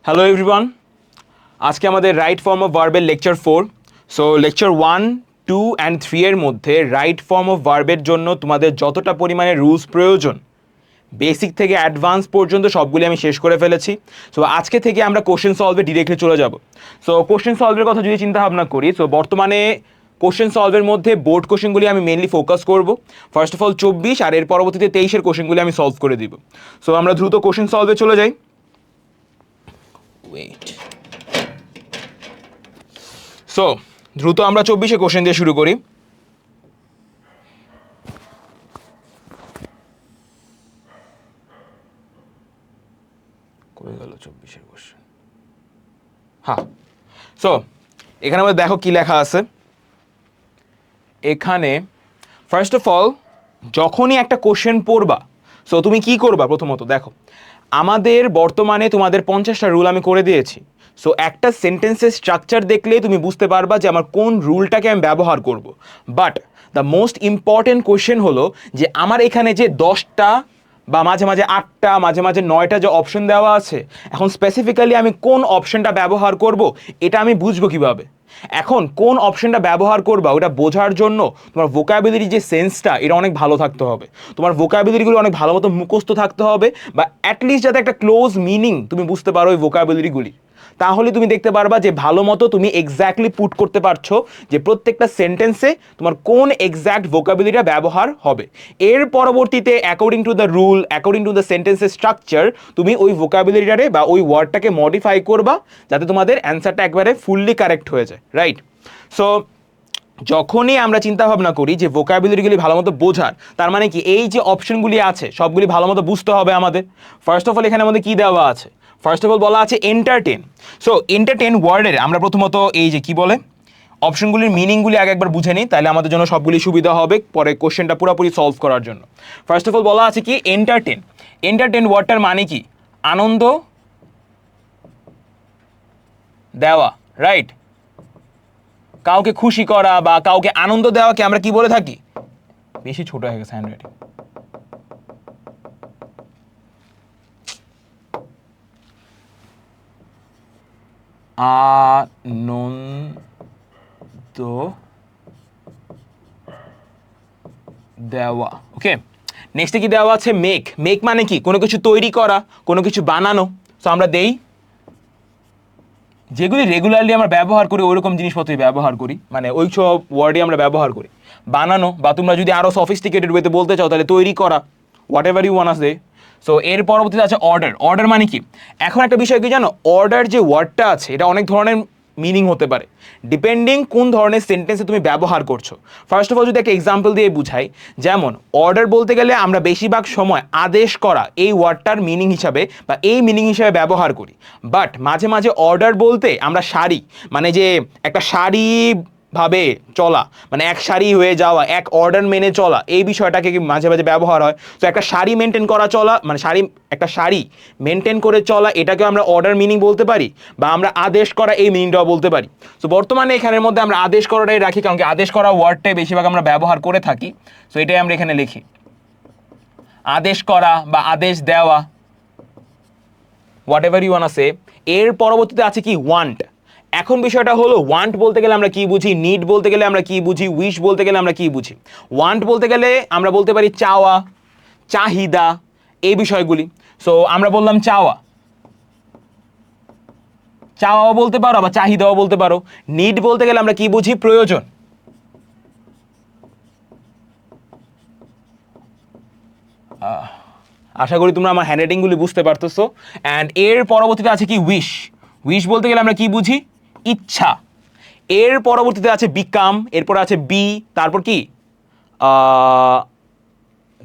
Hello everyone, আজকে আমাদের right form of ভার্বের লেকচার 4। সো লেকচার 1, 2 অ্যান্ড 3 এর মধ্যে রাইট ফর্ম অফ ভার্বের জন্য তোমাদের যতটা পরিমাণে রুলস প্রয়োজন বেসিক থেকে অ্যাডভান্স পর্যন্ত সবগুলি আমি শেষ করে ফেলেছি। সো আজকে থেকে আমরা কোশ্চেন সলভে ডিরেক্টলি চলে যাব। সো কোশ্চেন সলভের কথা যদি চিন্তা ভাবনা করি, সো বর্তমানে কোশ্চেন সলভের মধ্যে বোর্ড কোশ্চেনগুলি আমি মেনলি ফোকাস করব। ফার্স্ট অফ অল 24 আর এর পরবর্তীতে 23-এর কোশ্চেনগুলি আমি সলভ করে দিব। সো আমরা দ্রুত কোশ্চেন সলভে চলে যাই। ওয়েট, সো দ্রুত আমরা 24-এ কোশ্চেন দিয়ে শুরু করি। কই গেল 24-এর কোশ্চেন? হ্যাঁ, সো এখানে আমাদের দেখো কি লেখা আছে। এখানে ফার্স্ট অফ অল যখনই একটা কোশ্চেন পড়বা, সো তুমি কি করবা? প্রথমত দেখো, আমাদের বর্তমানে তোমাদের 50টা রুল আমি করে দিয়েছি। সো একটা সেন্টেন্সের স্ট্রাকচার দেখলেই তুমি বুঝতে পারবা যে আমার কোন রুলটাকে আমি ব্যবহার করব। But the most important question হলো যে আমার এখানে যে 10টা বা মাঝে মাঝে 8টা, মাঝে মাঝে 9টা যে অপশন দেওয়া আছে, এখন স্পেসিফিক্যালি আমি কোন অপশনটা ব্যবহার করব এটা আমি বুঝবো কিভাবে? এখন কোন অপশনটা ব্যবহার করবা ওটা বোঝার জন্য তোমার ভোকাবুলারি যে সেন্সটা এটা অনেক ভালো থাকতে হবে। তোমার ভোকাবুলারিগুলো অনেক ভালো মতো মুখস্থ থাকতে হবে, বা অ্যাটলিস্ট যাতে একটা ক্লোজ মিনিং তুমি বুঝতে পারো ওই ভোকাবুলারিগুলি। তাহলে তুমি দেখতে পারবা যে ভালো মতো তুমি এক্স্যাক্টলি পুট করতে পারছো যে প্রত্যেকটা সেন্টেন্সে তোমার কোন এক্স্যাক্ট ভোকাবুলারিটা ব্যবহার হবে। এর পরবর্তীতে according to the rule, according to the সেন্টেন্সের স্ট্রাকচার, তুমি ওই ভোকাবুলারিটারে বা ওই ওয়ার্ডটাকে মডিফাই করবা যাতে তোমাদের অ্যান্সারটা একবারে ফুললি কারেক্ট হয়ে যায়, রাইট? সো যখনই আমরা চিন্তা ভাবনা করি যে ভোকাবুলারিগুলি ভালো মতো বোঝার, তার মানে কি এই যে অপশনগুলি আছে সবগুলি ভালো মতো বুঝতে হবে আমাদের। ফার্স্ট অফ অল এখানে আমাদের কি দেওয়া আছে? ফার্স্ট অফ অল বলা আছে এন্টারটেন। সো এন্টারটেন ওয়ার্ডের আমরা প্রথমত এই যে কি বলে অপশনগুলির মিনিংগুলি আগে একবার বুঝে নিই, তাহলে আমাদের জন্য সবগুলি সুবিধা হবে পরে কোশ্চেনটা পুরোপুরি সলভ করার জন্য। ফার্স্ট অফ অল বলা আছে কি এন্টারটেন। এন্টারটেন ওয়ার্ডটার মানে কি? আনন্দ দেওয়া, রাইট? কাউকে খুশি করা বা কাউকে আনন্দ দেওয়াকে আমরা কি বলে থাকি? বেশি ছোট হয়ে গেছে হ্যান্ডরাইটিং। আনন্দ দেওয়া, ওকে। নেক্সটে কি দেওয়া আছে? মেক। মেক মানে কি? কোনো কিছু তৈরি করা, কোনো কিছু বানানো। সো আমরা দেই যেগুলি রেগুলারলি আমরা ব্যবহার করি ওইরকম জিনিসপত্রই ব্যবহার করি, মানে ওই সব ওয়ার্ডই আমরা ব্যবহার করি। বানানো, বা তোমরা যদি আরও সফিস্টিকেটেড ওয়েতে বলতে চাও তাহলে তৈরি করা, whatever you want say. So এর পরবর্তীতে আছে অর্ডার। অর্ডার মানে কি? এখন একটা বিষয় কি জানো, অর্ডার যে ওয়ার্ডটা আছে এটা অনেক ধরনের মিনিং হতে পারে ডিপেন্ডিং কোন ধরনের সেন্টেন্সে তুমি ব্যবহার করছো। ফার্স্ট অফ অল যদি একটা এক্সাম্পল দিয়ে বুঝাই, যেমন অর্ডার বলতে গেলে আমরা বেশিরভাগ সময় আদেশ করা এই ওয়ার্ডটার মিনিং হিসাবে বা এই মিনিং হিসাবে ব্যবহার করি। বাট মাঝে মাঝে অর্ডার বলতে আমরা সারি, মানে যে একটা সারি ভাবে চলা, মানে এক সারি হয়ে যাওয়া, এক অর্ডার মেনে চলা, এই বিষয়টাকে মাঝে মাঝে ব্যবহার হয়। তো একটা সারি মেনটেন করা চলা, মানে একটা সারি মেনটেন করে চলা, এটাকে আমরা অর্ডার মিনিং বলতে পারি, বা আমরা আদেশ করা এই মিনিংটাও বলতে পারি। তো বর্তমানে এখানের মধ্যে আমরা আদেশ করাটাই রাখি, কারণ কি আদেশ করা ওয়ার্ডটাই বেশিরভাগ আমরা ব্যবহার করে থাকি। সো এটাই আমরা এখানে লিখি, আদেশ করা বা আদেশ দেওয়া, হোয়াট এভার ইউ ওয়ান্ট সে। এর পরবর্তীতে আছে কি ওয়ান্ট। এখন বিষয়টা হলো ওয়ান্ট বলতে গেলে আমরা কি বুঝি, নিড বলতে গেলে আমরা কি বুঝি, উইশ বলতে গেলে আমরা কি বুঝি। ওয়ান্ট বলতে গেলে আমরা বলতে পারি চাওয়া, চাহিদা, এই বিষয়গুলি। সো আমরা বললাম চাওয়া, চাওয়াও বলতে পারো বা চাহিদাও বলতে পারো। নিড বলতে গেলে আমরা কি বুঝি? প্রয়োজন। আশা করি তোমরা আমার হ্যান্ডরাইটিংগুলি বুঝতে পারতেছো। অ্যান্ড এর পরবর্তীতে আছে কি উইশ। উইশ বলতে গেলে আমরা কি বুঝি? ইচ্ছা। এর পরবর্তীতে আছে বিকাম, এরপর আছে বি, তারপর কি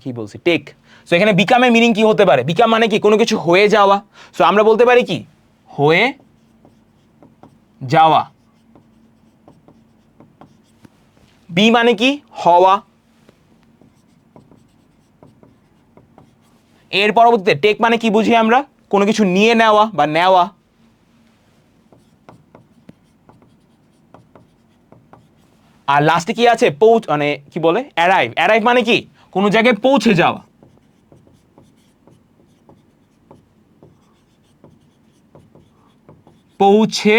কি বলছি, টেক। সো এখানে বিকামের মিনিং কি হতে পারে? বিকাম মানে কি? কোনো কিছু হয়ে যাওয়া। সো আমরা বলতে পারি কি? হয়ে যাওয়া। বি মানে কি? হওয়া। এর পরবর্তীতে টেক মানে কি বুঝি আমরা? কোনো কিছু নিয়ে নেওয়া বা নেওয়া। আর লাস্টে কি আছে? মানে কি বলে? অ্যারাইভ। অ্যারাইভ মানে কি? কোনো জায়গায় পৌঁছে যাওয়া। পৌঁছে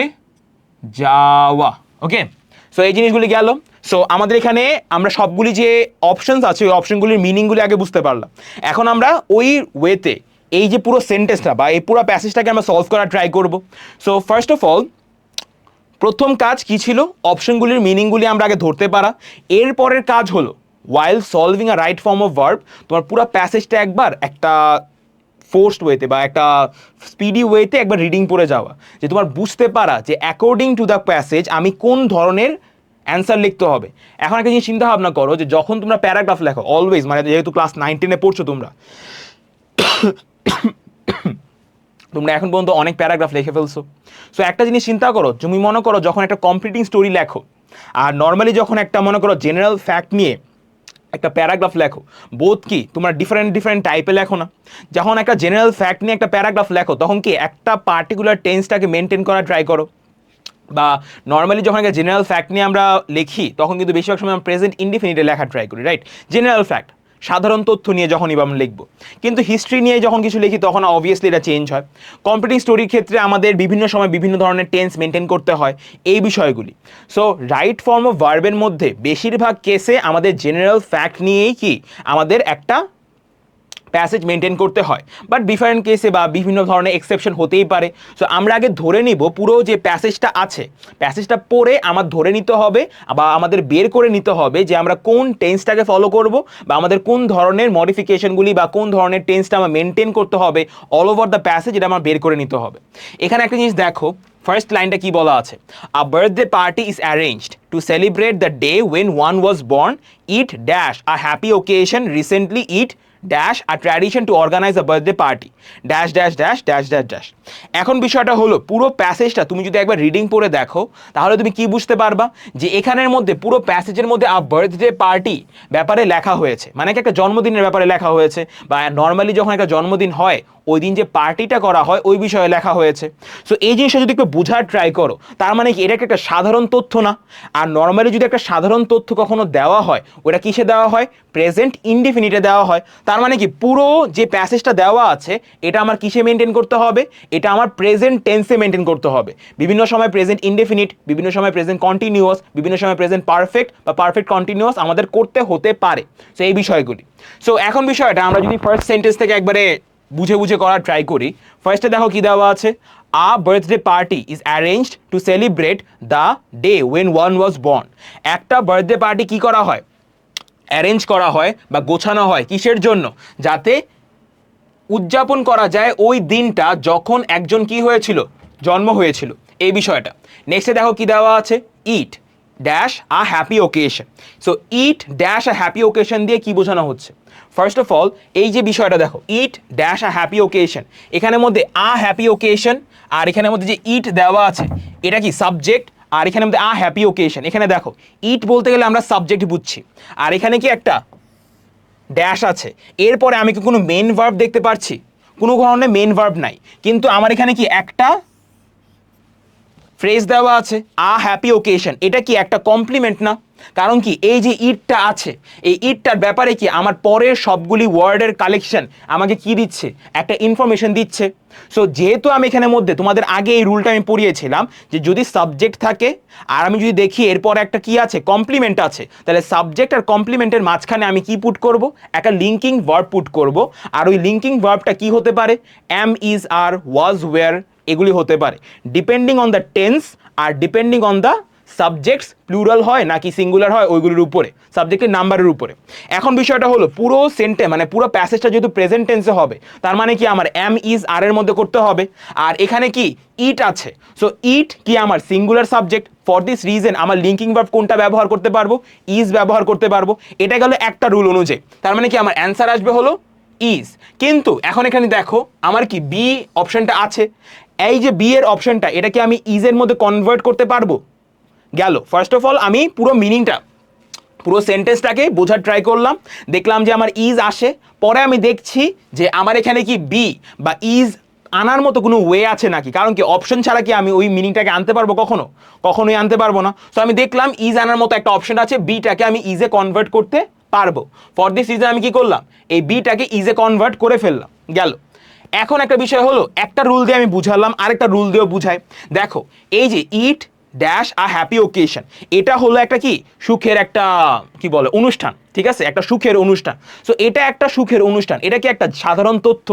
যাওয়া। ওকে, সো এই জিনিসগুলি গেল। সো আমাদের এখানে আমরা সবগুলি যে অপশনস আছে ওই অপশনগুলির মিনিংগুলি আগে বুঝতে পারলাম। এখন আমরা ওই ওয়েতে এই যে পুরো সেন্টেন্সটা বা এই পুরো প্যাসেজটাকে আমরা সলভ করার ট্রাই করব। সো ফার্স্ট অফ অল প্রথম কাজ কি ছিল, অপশনগুলির মিনিংগুলি আমরা আগে ধরতে পারা। এরপরের কাজ হলো while solving a right form of verb তোমার পুরো প্যাসেজটা একবার একটা ফোর্সড ওয়েতে বা একটা স্পিডি ওয়েতে একবার রিডিং পড়ে যাওয়া, যে তোমার বুঝতে পারা যে অ্যাকর্ডিং টু দ্য প্যাসেজ আমি কোন ধরনের অ্যান্সার লিখতে হবে। এখন একটা জিনিস চিন্তা ভাবনা করো যে যখন তোমরা প্যারাগ্রাফ লেখো অলওয়েজ, মানে যেহেতু ক্লাস 9-10 পড়ছো তোমরা তোমরা এখন পর্যন্ত অনেক প্যারাগ্রাফ লিখে ফেলছো। সো একটা জিনিস চিন্তা করো, তুমি মনে করো যখন একটা কমপ্লিটিং স্টোরি লেখো আর নর্মালি যখন একটা মনে করো জেনারেল ফ্যাক্ট নিয়ে একটা প্যারাগ্রাফ লেখো, বোধ কি তোমরা ডিফারেন্ট টাইপে লেখো না? যখন একটা জেনারেল ফ্যাক্ট নিয়ে একটা প্যারাগ্রাফ লেখো তখন কি একটা পার্টিকুলার টেন্সটাকে মেনটেন করা ট্রাই করো, বা নর্মালি যখন একটা জেনারেল ফ্যাক্ট নিয়ে আমরা লিখি তখন কিন্তু বেশিরভাগ সময় আমরা প্রেজেন্ট ইনডিফিনিটে লেখা ট্রাই করি, রাইট? জেনারেল ফ্যাক্ট, সাধারণ তথ্য নিয়ে যখনই আমরা লিখবো। কিন্তু হিস্ট্রি নিয়ে যখন কিছু লিখি তখন অবভিয়াসলি এটা চেঞ্জ হয়। কম্পিটিং স্টোরির ক্ষেত্রে আমাদের বিভিন্ন সময় বিভিন্ন ধরনের টেন্স মেনটেন করতে হয়, এই বিষয়গুলি। সো রাইট ফর্ম অফ ভার্বের মধ্যে বেশিরভাগ কেসে আমাদের জেনারেল ফ্যাক্ট নিয়েই কি আমাদের একটা প্যাসেজ মেনটেন করতে হয়, বাট ডিফারেন্ট কেসে বা বিভিন্ন ধরনের এক্সেপশন হতেই পারে। সো আমরা আগে ধরে নিব পুরো যে প্যাসেজটা আছে, প্যাসেজটা পড়ে আমার ধরে নিতে হবে বা আমাদের বের করে নিতে হবে যে আমরা কোন টেন্সটাকে ফলো করব বা আমাদের কোন ধরনের মডিফিকেশনগুলি বা কোন ধরনের টেন্সটা আমার মেনটেন করতে হবে অল ওভার দ্য প্যাসেজ, এটা আমার বের করে নিতে হবে। এখানে একটা জিনিস দেখো, ফার্স্ট লাইনটা কি বলা আছে, a birthday party is arranged to celebrate the day when one was born, it dash a happy occasion recently, it dash a tradition to organise a birthday party dash dash dash dash dash dash. এখন বিষয়টা হলো পুরো প্যাসেজটা তুমি যদি একবার reading পড়ে দেখো তাহলে তুমি কি বুঝতে পারবা যে এখানের মধ্যে পুরো প্যাসেজের মধ্যে আ বার্থডে পার্টি ব্যাপারে লেখা হয়েছে, মানে কি একটা জন্মদিনের ব্যাপারে লেখা হয়েছে, বা নর্মালি যখন একটা জন্মদিন হয় ওই দিন যে পার্টিটা করা হয় ওই বিষয়ে লেখা হয়েছে। সো এই জিনিসটা যদি একটু বোঝার ট্রাই করো তার মানে কি এটা একটা সাধারণ তথ্য না? আর নর্মালি যদি একটা সাধারণ তথ্য কখনো দেওয়া হয় ওটা কিসে দেওয়া হয়? প্রেজেন্ট ইনডিফিনিটে দেওয়া হয়। তার মানে কি পুরো যে প্যাসেজটা দেওয়া আছে এটা আমার কিসে মেনটেন করতে হবে? এটা আমার প্রেজেন্ট টেন্সে মেনটেন করতে হবে। বিভিন্ন সময় প্রেজেন্ট ইনডেফিনিট, বিভিন্ন সময় প্রেজেন্ট কন্টিনিউয়াস, বিভিন্ন সময় প্রেজেন্ট পারফেক্ট বা পারফেক্ট কন্টিনিউয়াস আমাদের করতে হতে পারে। সো এই বিষয়গুলি। সো এখন বিষয়টা আমরা যদি ফার্স্ট সেন্টেন্স থেকে একবারে বুঝে বুঝে করার ট্রাই করি। ফার্স্টে দেখো কি দেওয়া আছে, a birthday party is arranged to celebrate the day when one was born. একটা বার্থডে পার্টি কি করা হয়? অ্যারেঞ্জ করা হয় বা গোছানো হয় কিসের জন্য? যাতে উদযাপন করা যায় ওই দিনটা যখন একজন কি হয়েছিল? জন্ম হয়েছিল, এই বিষয়টা। নেক্সটে দেখো কি দেওয়া আছে, ইট dash a happy occasion. So it dash a happy occasion দিয়ে কি বোঝানো হচ্ছে? ফার্স্ট অফ অল এই যে বিষয়টা দেখো, ইট ড্যাশ আ হ্যাপি ওকেশন, এখানের মধ্যে আ হ্যাপি ওকেশন আর এখানের মধ্যে যে ইট দেওয়া আছে এটা কি সাবজেক্ট, আর এখানে মধ্যে আ হ্যাপি ওকেশন। এখানে দেখো ইট বলতে গেলে আমরা সাবজেক্ট বুঝছি, আর এখানে কি একটা ড্যাশ আছে। এরপরে আমি কি কোনো মেন ভার্ব দেখতে পাচ্ছি? কোনো ধরনের মেন ভার্ব নাই, কিন্তু আমার এখানে কি একটা ফ্রেজ দেওয়া আছে, আ হ্যাপি ওকেশন। এটা কি একটা কমপ্লিমেন্ট না? কারণ কি এই যে ইটটা আছে, এই ইটটার ব্যাপারে কি আমার পরের সবগুলি ওয়ার্ডের কালেকশন আমাকে কি দিচ্ছে? একটা ইনফরমেশন দিচ্ছে। সো যেহেতু আমি এখানের মধ্যে তোমাদের আগে এই রুলটা আমি পড়িয়েছিলাম যে যদি সাবজেক্ট থাকে আর আমি যদি দেখি এরপর একটা কি আছে, কমপ্লিমেন্ট আছে, তাহলে সাবজেক্ট আর কমপ্লিমেন্টের মাঝখানে আমি কি পুট করব? একটা লিঙ্কিং ভার্ব পুট করব। আর ওই লিঙ্কিং ভার্বটা কি হতে পারে? অ্যাম, ইজ, আর, ওয়াজ, ওয়্যার এগুলি হতে পারে, ডিপেন্ডিং অন দ্য টেন্স আর depending on the subjects plural হয় নাকি সিঙ্গুলার হয় ওইগুলির উপরে, সাবজেক্টের নাম্বারের উপরে। এখন বিষয়টা হলো পুরো সেন্টেন্স মানে পুরো প্যাসেজটা যেহেতু প্রেজেন্ট টেন্সে হবে তার মানে কি আমার অ্যাম, ইজ, আর এর মধ্যে করতে হবে। আর এখানে কি ইট আছে, সো ইট কি আমার singular subject. For this reason আমার লিঙ্কিং ভার্ব কোনটা ব্যবহার করতে পারবো? ইজ ব্যবহার করতে পারবো। এটা গেল একটা রুল অনুযায়ী। তার মানে কি আমার অ্যান্সার আসবে হলো ইজ। কিন্তু এখন এখানে দেখো আমার কি বি অপশনটা আছে, এই যে বি এর অপশনটা এটা কি আমি ইজের মধ্যে কনভার্ট করতে পারবো? গেল। ফার্স্ট অফ অল আমি পুরো মিনিংটা পুরো সেন্টেন্সটাকে বোঝার ট্রাই করলাম, দেখলাম যে আমার ইজ আসে। পরে আমি দেখছি যে আমার এখানে কি বি বা ইজ আনার মতো কোনো ওয়ে আছে নাকি, কারণ কি অপশন ছাড়া কি আমি ওই মিনিংটাকে আনতে পারবো? কখনোই আনতে পারবো না। সো আমি দেখলাম ইজ আনার মতো একটা অপশন আছে, বিটাকে আমি ইজে কনভার্ট করতে পারবো। ফর দিস রিজন আমি কি করলাম? এই বিটাকে ইজে কনভার্ট করে ফেললাম। গেল। এখন একটা বিষয় হলো, একটা রুল দিয়ে আমি বুঝালাম, আরেকটা রুল দিয়েও বুঝাই। দেখো এই যে ইট ড্যাশ আ হ্যাপি ওকেশন, এটা হলো একটা কি সুখের একটা কি বলে অনুষ্ঠান, ঠিক আছে, একটা সুখের অনুষ্ঠান। সো এটা একটা সুখের অনুষ্ঠান, এটা কি একটা সাধারণ তথ্য।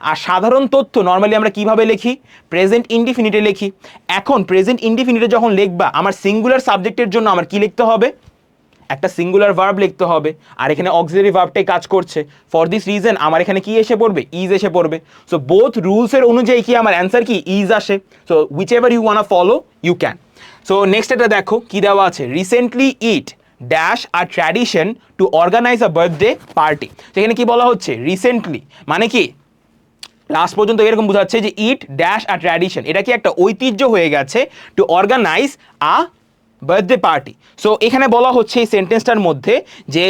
আর সাধারণ তথ্য নর্মালি আমরা কিভাবে লিখি, প্রেজেন্ট ইনডিফিনিটে লিখি। এখন প্রেজেন্ট ইনডিফিনিটে যখন লিখবা, আমার সিঙ্গুলার সাবজেক্টের জন্য আমার কি লিখতে হবে, একটা সিঙ্গুলার ভার্ব লিখতে হবে। আর এখানে অক্সিলারি ভার্বটাই কাজ করছে। ফর দিস রিজন আমার এখানে কি এসে পড়বে, ইজ এসে পড়বে। সো বোথ রুলসের অনুযায়ী কি আমার অ্যান্সার কি ইজ আসে। So whichever you want follow you can. So next এটা দেখো কি দেওয়া আছে, রিসেন্টলি ইট ড্যাশ আর tradition to organise a birthday party. সেখানে কি বলা হচ্ছে, রিসেন্টলি মানে কি লাস্ট পর্যন্ত এরকম বোঝাচ্ছে যে ইট ড্যাশ আর ট্র্যাডিশন, এটা কি একটা ঐতিহ্য হয়ে গেছে two organise a birthday party. So এখানে বলা হচ্ছে এই সেন্টেন্সটার মধ্যে যে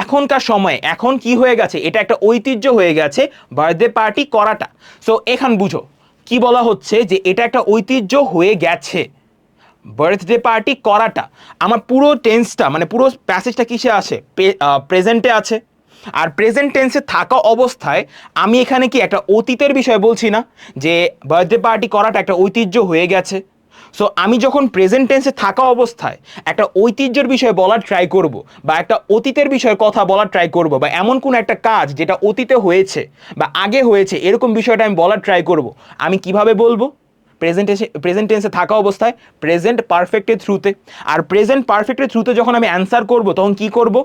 এখনকার সময়ে এখন কি হয়ে গেছে, এটা একটা ঐতিহ্য হয়ে গেছে বার্থডে পার্টি করাটা। সো এখান বুঝো কি বলা হচ্ছে, যে এটা একটা ঐতিহ্য হয়ে গেছে বার্থডে পার্টি করাটা। আমার পুরো টেন্সটা মানে পুরো প্যাসেজটা কিসে আছে, প্রেজেন্টে আছে। আর প্রেজেন্ট টেন্সে থাকা অবস্থায় আমি এখানে কি একটা অতীতের বিষয় বলছি না, যে বার্থডে পার্টি করাটা একটা ঐতিহ্য হয়ে গেছে। সো আমি যখন প্রেজেন্ট টেন্সে থাকা অবস্থায় একটা ঐতিহ্যের বিষয়ে বলার ট্রাই করব, বা একটা অতীতের বিষয়ে কথা বলার ট্রাই করব, বা এমন কোন একটা কাজ যেটা অতীতে হয়েছে বা আগে হয়েছে এরকম বিষয়টা আমি বলার ট্রাই করব, আমি কিভাবে বলবো, প্রেজেন্ট টেন্সে থাকা অবস্থায় প্রেজেন্ট পারফেক্টের থ্রুতে। আর প্রেজেন্ট পারফেক্টের থ্রুতে যখন আমি অ্যান্সার করব তখন কি করব,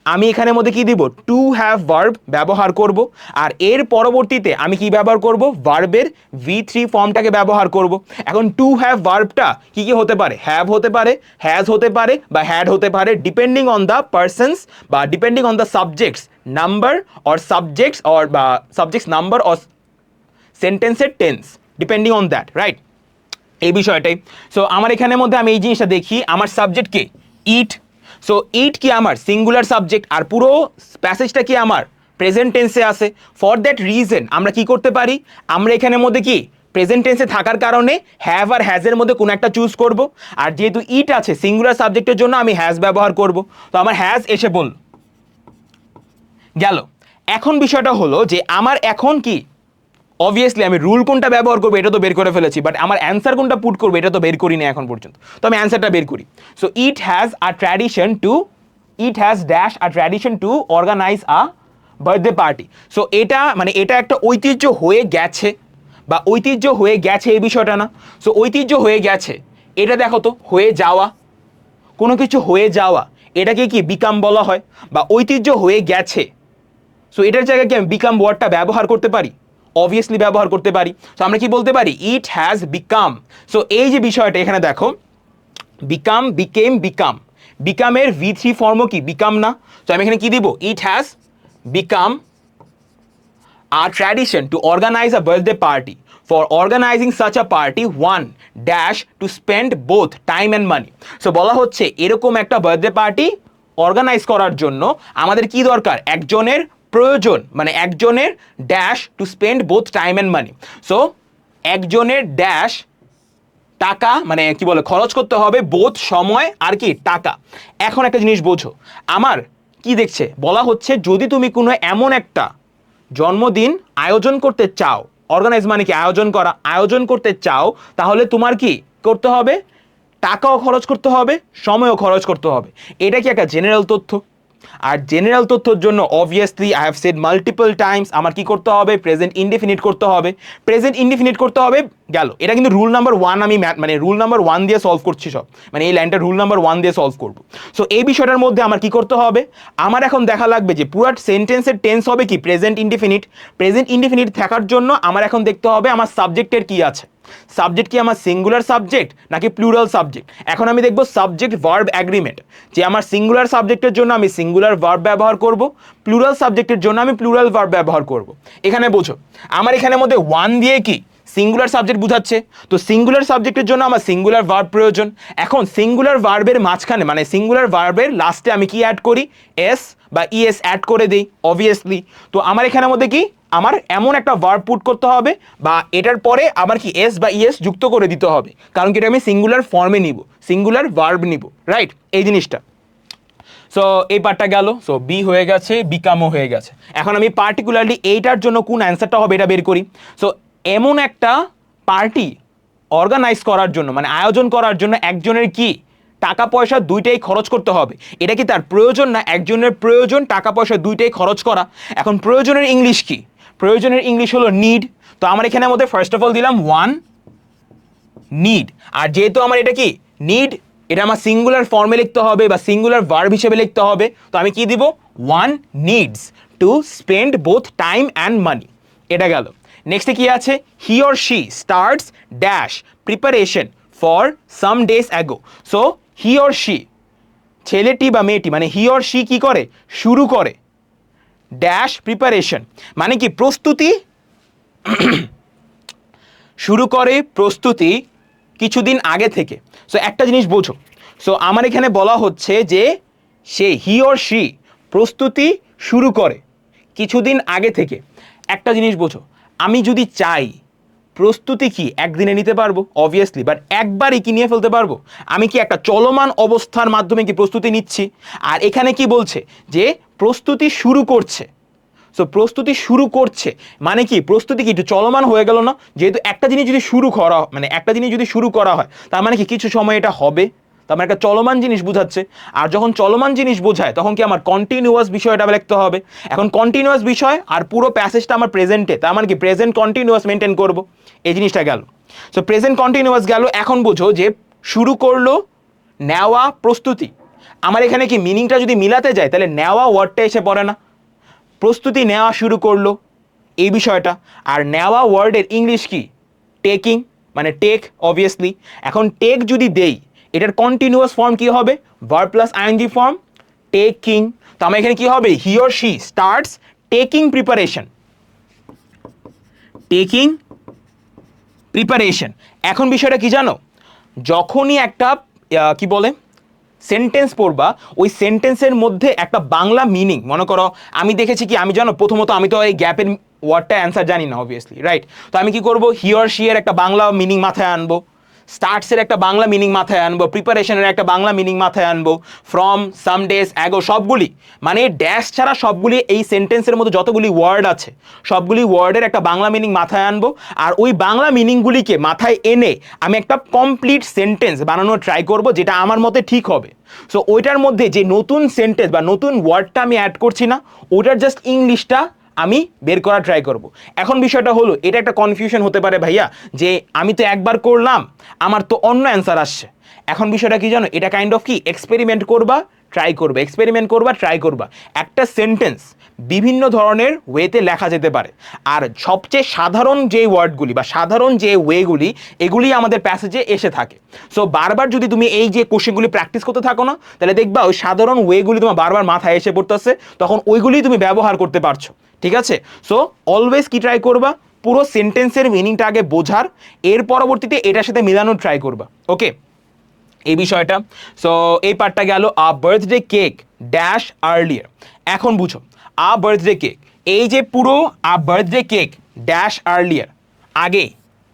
আমি এখানে মধ্যে কি দিব, টু হ্যাভ ভার্ব ব্যবহার করব। আর এর পরবর্তীতে আমি কি ব্যবহার করব, ভার্বের V3 ফর্মটাকে ব্যবহার করব। এখন টু হ্যাভ ভার্বটা কি কি হতে পারে, হ্যাভ হতে পারে, হ্যাজ হতে পারে, বা হ্যাড হতে পারে, ডিপেন্ডিং অন দ্য পারসনস বা depending on the subjects number or subjects or বা সাবজেক্টস নাম্বার অর সেন্টেন্সের tense, depending on that, right, এই বিষয়টাই। সো আমার এখানের মধ্যে আমি এই জিনিসটা দেখি, আমার subject K it. So it কি আমার সিঙ্গুলার সাবজেক্ট, আর পুরো প্যাসেজটা কি আমার প্রেজেন্ট টেন্সে আছে। ফর দ্যাট রিজন আমরা কি করতে পারি, আমরা এখানের মধ্যে কি প্রেজেন্ট টেন্সে থাকার কারণে হ্যাভ আর হ্যাজের মধ্যে কোনো একটা চুজ করব। আর যেহেতু ইট আছে সিঙ্গুলার সাবজেক্টের জন্য আমি হ্যাজ ব্যবহার করব। তো আমার হ্যাজ এসে বলল গেল। এখন বিষয়টা হলো যে আমার এখন কি অবভিয়াসলি আমি রুল কোনটা ব্যবহার করবো এটা তো বের করে ফেলেছি, বাট আমার অ্যান্সার কোনটা পুট করবো এটা তো বের করিনি এখন পর্যন্ত। তো আমি অ্যান্সারটা বের করি। So it has dash a tradition to organise a birthday party. So এটা মানে এটা একটা ঐতিহ্য হয়ে গেছে, বা ঐতিহ্য হয়ে গেছে এই বিষয়টা না। সো ঐতিহ্য হয়ে গেছে, এটা দেখো তো হয়ে যাওয়া, কোনো কিছু হয়ে যাওয়া এটাকে কি বিকাম বলা হয়, বা ঐতিহ্য হয়ে গেছে। সো এটার জায়গায় কি আমি বিকাম ওয়ার্ডটা ব্যবহার করতে পারি, অবভিয়াসলি ব্যবহার করতে পারি। সো আমরা কি বলতে পারি, ইট হ্যাজ বিকাম। সো এই যে বিষয়টা এখানে দেখো, বিকাম, বিকেম, বিকাম, বিকামের V3 ফর্মও কি বিকাম না। তো আমি এখানে কি দিব, it has become a tradition to organise a birthday party. For organizing such a party one dash to spend both time and money. So বলা হচ্ছে এরকম একটা বার্থডে পার্টি অর্গানাইজ করার জন্য আমাদের কি দরকার, একজনের প্রয়োজন, মানে একজনের dash to spend both time and money. So একজনের ড্যাশ টাকা মানে কি বলে খরচ করতে হবে, বোথ সময় আর কি টাকা। এখন একটা জিনিস বোঝো, আমার কি দেখছে বলা হচ্ছে, যদি তুমি কোনো এমন একটা জন্মদিন আয়োজন করতে চাও, অর্গানাইজ মানে কি আয়োজন করা, আয়োজন করতে চাও, তাহলে তোমার কি করতে হবে, টাকাও খরচ করতে হবে, সময়ও খরচ করতে হবে। এটা কি একটা জেনারেল তথ্য। আর জেনারেল তথ্যের জন্য obviously I have said multiple Times আমার কি করতে হবে, প্রেজেন্ট ইনডিফিনিট করতে হবে। প্রেজেন্ট ইনডিফিনিট করতে হবে গেল, এটা কিন্তু রুল নাম্বার 1 আমি মানে রুল নাম্বার 1 দিয়ে সলভ করছি সব, মানে এই লাইনটা রুল নাম্বার 1 দিয়ে সলভ করব। সো এই বিষয়টার মধ্যে আমার কি করতে হবে, আমার এখন দেখা লাগবে যে পুরো সেন্টেন্সের টেন্স হবে কি প্রেজেন্ট ইনডিফিনিট। প্রেজেন্ট ইনডিফিনিট থাকার জন্য আমার এখন দেখতে হবে আমার সাবজেক্টের কি আছে, সাবজেক্ট কি আমার সিঙ্গুলার সাবজেক্ট নাকি প্লুরাল সাবজেক্ট। এখন আমি দেখব সাবজেক্ট ভার্ব অ্যাগ্রিমেন্ট, যে আমার সিঙ্গুলার সাবজেক্টের জন্য আমি সিঙ্গুলার ভার্ব ব্যবহার করব, প্লুরাল সাবজেক্টের জন্য আমি প্লুরাল ভার্ব ব্যবহার করব। এখানে বোঝো আমার এখানের মধ্যে 1 দিয়ে কি সিঙ্গুলার সাবজেক্ট বুঝাচ্ছে, তো সিঙ্গুলার সাবজেক্টের জন্য আমার সিঙ্গুলার ভার্ব প্রয়োজন। এখন সিঙ্গুলার ভার্বের মাঝখানে মানে সিঙ্গুলার ভার্বের লাস্টে আমি কি অ্যাড করি, এস বা ইএস অ্যাড করে দিই অবভিয়াসলি। তো আমার এখানের মধ্যে কি আমার এমন একটা ভার্ব পুট করতে হবে, বা এটার পরে আমার কি এস বা ইএস যুক্ত করে দিতে হবে, কারণ কি এটা আমি সিঙ্গুলার ফর্মে নিব, সিঙ্গুলার ভার্ব নিব, রাইট, এই জিনিসটা। সো এই পার্টটা গেল। সো বি হয়ে গেছে, বিকামও হয়ে গেছে। এখন আমি পার্টিকুলারলি এইটার জন্য কোন অ্যান্সারটা হবে এটা বের করি। সো এমন একটা পার্টি অর্গানাইজ করার জন্য, মানে আয়োজন করার জন্য একজনের কি টাকা পয়সা দুইটাই খরচ করতে হবে। এটা কি তার প্রয়োজন না একজনের প্রয়োজন টাকা পয়সা দুইটাই খরচ করা? এখন প্রয়োজনের ইংলিশ কি? প্রয়োজনের ইংলিশ হলো নিড। তো আমার এখানের মধ্যে ফার্স্ট অফ অল দিলাম ওয়ান নিড। আর যেহেতু আমার এটা কি নিড, এটা আমার সিঙ্গুলার ফর্মে লিখতে হবে বা সিঙ্গুলার ভার্ব হিসেবে লিখতে হবে, তো আমি কি দিব? One needs to spend both time and মানি। এটা গেল। নেক্সটে কি আছে? হি or she starts dash preparation for some days ago. So he or she, ছেলেটি বা মেয়েটি, মানে হি অর শি কি করে? শুরু করে ড্যাশ প্রিপারেশন, মানে কি প্রস্তুতি শুরু করে প্রস্তুতি কিছুদিন আগে থেকে। সো একটা জিনিস বোঝো, সো আমার এখানে বলা হচ্ছে যে সে হি অর শি প্রস্তুতি শুরু করে কিছুদিন আগে থেকে। একটা জিনিস বোঝো, আমি যদি চাই প্রস্তুতি কি একদিনে নিতে পারবো? অবভিয়াসলি, বাট একবারই কি নিয়ে ফেলতে পারবো? আমি কি একটা চলমান অবস্থার মাধ্যমে কি প্রস্তুতি নিচ্ছি? আর এখানে কি বলছে যে প্রস্তুতি শুরু করছে। সো প্রস্তুতি শুরু করছে মানে কি প্রস্তুতি কি একটু চলমান হয়ে গেল না? যেহেতু একটা জিনিস যদি শুরু করা, মানে একটা জিনিস যদি শুরু করা হয় তার মানে কি কিছু সময় এটা হবে, তার মানে একটা চলমান জিনিস বোঝাচ্ছে। আর যখন চলমান জিনিস বোঝায় তখন কি আমার কন্টিনিউয়াস বিষয়টা লিখতে হবে। এখন কন্টিনিউয়াস বিষয় আর পুরো প্যাসেজটা আমার প্রেজেন্টে, তার মানে কি প্রেজেন্ট কন্টিনিউয়াস মেনটেন করব, এই জিনিসটা গেল। সো প্রেজেন্ট কন্টিনিউয়াস গেল। এখন বোঝো যে শুরু করলো নেওয়া প্রস্তুতি, আমার এখানে কি মিনিংটা যদি মিলাতে যায় তাহলে নেওয়া ওয়ার্ডটা এসে পড়ে না? প্রস্তুতি নেওয়া শুরু করলো এই বিষয়টা। আর নেওয়া ওয়ার্ডের ইংলিশ কি? টেকিং, মানে টেক অবভিয়াসলি। এখন টেক যদি দেই এটার কন্টিনিউয়াস ফর্ম কি হবে? Verb plus ING form, taking. তো আমার এখানে কি হবে? He or she starts taking preparation, taking preparation. এখন বিষয়টা কি জানো? যখনই একটা কি বলে সেন্টেন্স পড়বা, ওই সেন্টেন্সের মধ্যে একটা বাংলা মিনিং, মনে করো আমি দেখেছি কি, আমি জানো প্রথমত আমি তো এই গ্যাপের ওয়ার্ডটা অ্যান্সার জানি না অবভিয়াসলি, রাইট? তো আমি কি করব? হি অর শি এর একটা বাংলা মিনিং মাথায় আনবো, স্টার্টসের একটা বাংলা মিনিং মাথায় আনবো, প্রিপারেশনের একটা বাংলা মিনিং মাথায় আনবো, ফ্রম, সাম ডেজ অ্যাগো, সবগুলি মানে ড্যাশ ছাড়া সবগুলি এই সেন্টেন্সের মধ্যে যতগুলি ওয়ার্ড আছে সবগুলি ওয়ার্ডের একটা বাংলা মিনিং মাথায় আনবো। আর ওই বাংলা মিনিংগুলিকে মাথায় এনে আমি একটা কমপ্লিট সেন্টেন্স বানানোর ট্রাই করব যেটা আমার মতে ঠিক হবে। সো ওইটার মধ্যে যে নতুন সেন্টেন্স বা নতুন ওয়ার্ডটা আমি অ্যাড করছি না, ওটার জাস্ট ইংলিশটা আমি বের করার ট্রাই করব। এখন বিষয়টা হলো, এটা একটা কনফিউশন হতে পারে ভাইয়া যে আমি তো একবার করলাম আমার তো অন্য অ্যান্সার আসছে। এখন বিষয়টা কি জানো? এটা কাইন্ড অফ কি এক্সপেরিমেন্ট করবা, ট্রাই করবে, এক্সপেরিমেন্ট করবা, ট্রাই করবা। একটা সেন্টেন্স বিভিন্ন ধরনের ওয়েতে লেখা যেতে পারে। আর সবচেয়ে সাধারণ যে ওয়ার্ডগুলি বা সাধারণ যে ওয়েগুলি, এগুলি আমাদের প্যাসেজে এসে থাকে। সো বারবার যদি তুমি এই যে কোশ্চেনগুলি প্র্যাকটিস করতে থাকো না, তাহলে দেখবা ওই সাধারণ ওয়েগুলি তোমার বারবার মাথায় এসে পড়তেছে, তখন ওইগুলি তুমি ব্যবহার করতে পারছো। ঠিক আছে? সো অলওয়েজ কি ট্রাই করবা? পুরো সেন্টেন্সের মিনিংটা আগে বোঝার, এর পরবর্তীতে এটার সাথে মেলানোর ট্রাই করবা। ওকে, এই বিষয়টা। সো এই পার্টটা গেল। আ বার্থডে কেক ড্যাশ আর্লিয়ার। এখন বুঝো, আ বার্থডে কেক, এই যে পুরো আ বার্থডে কেক ড্যাশ আর্লিয়ার, আগে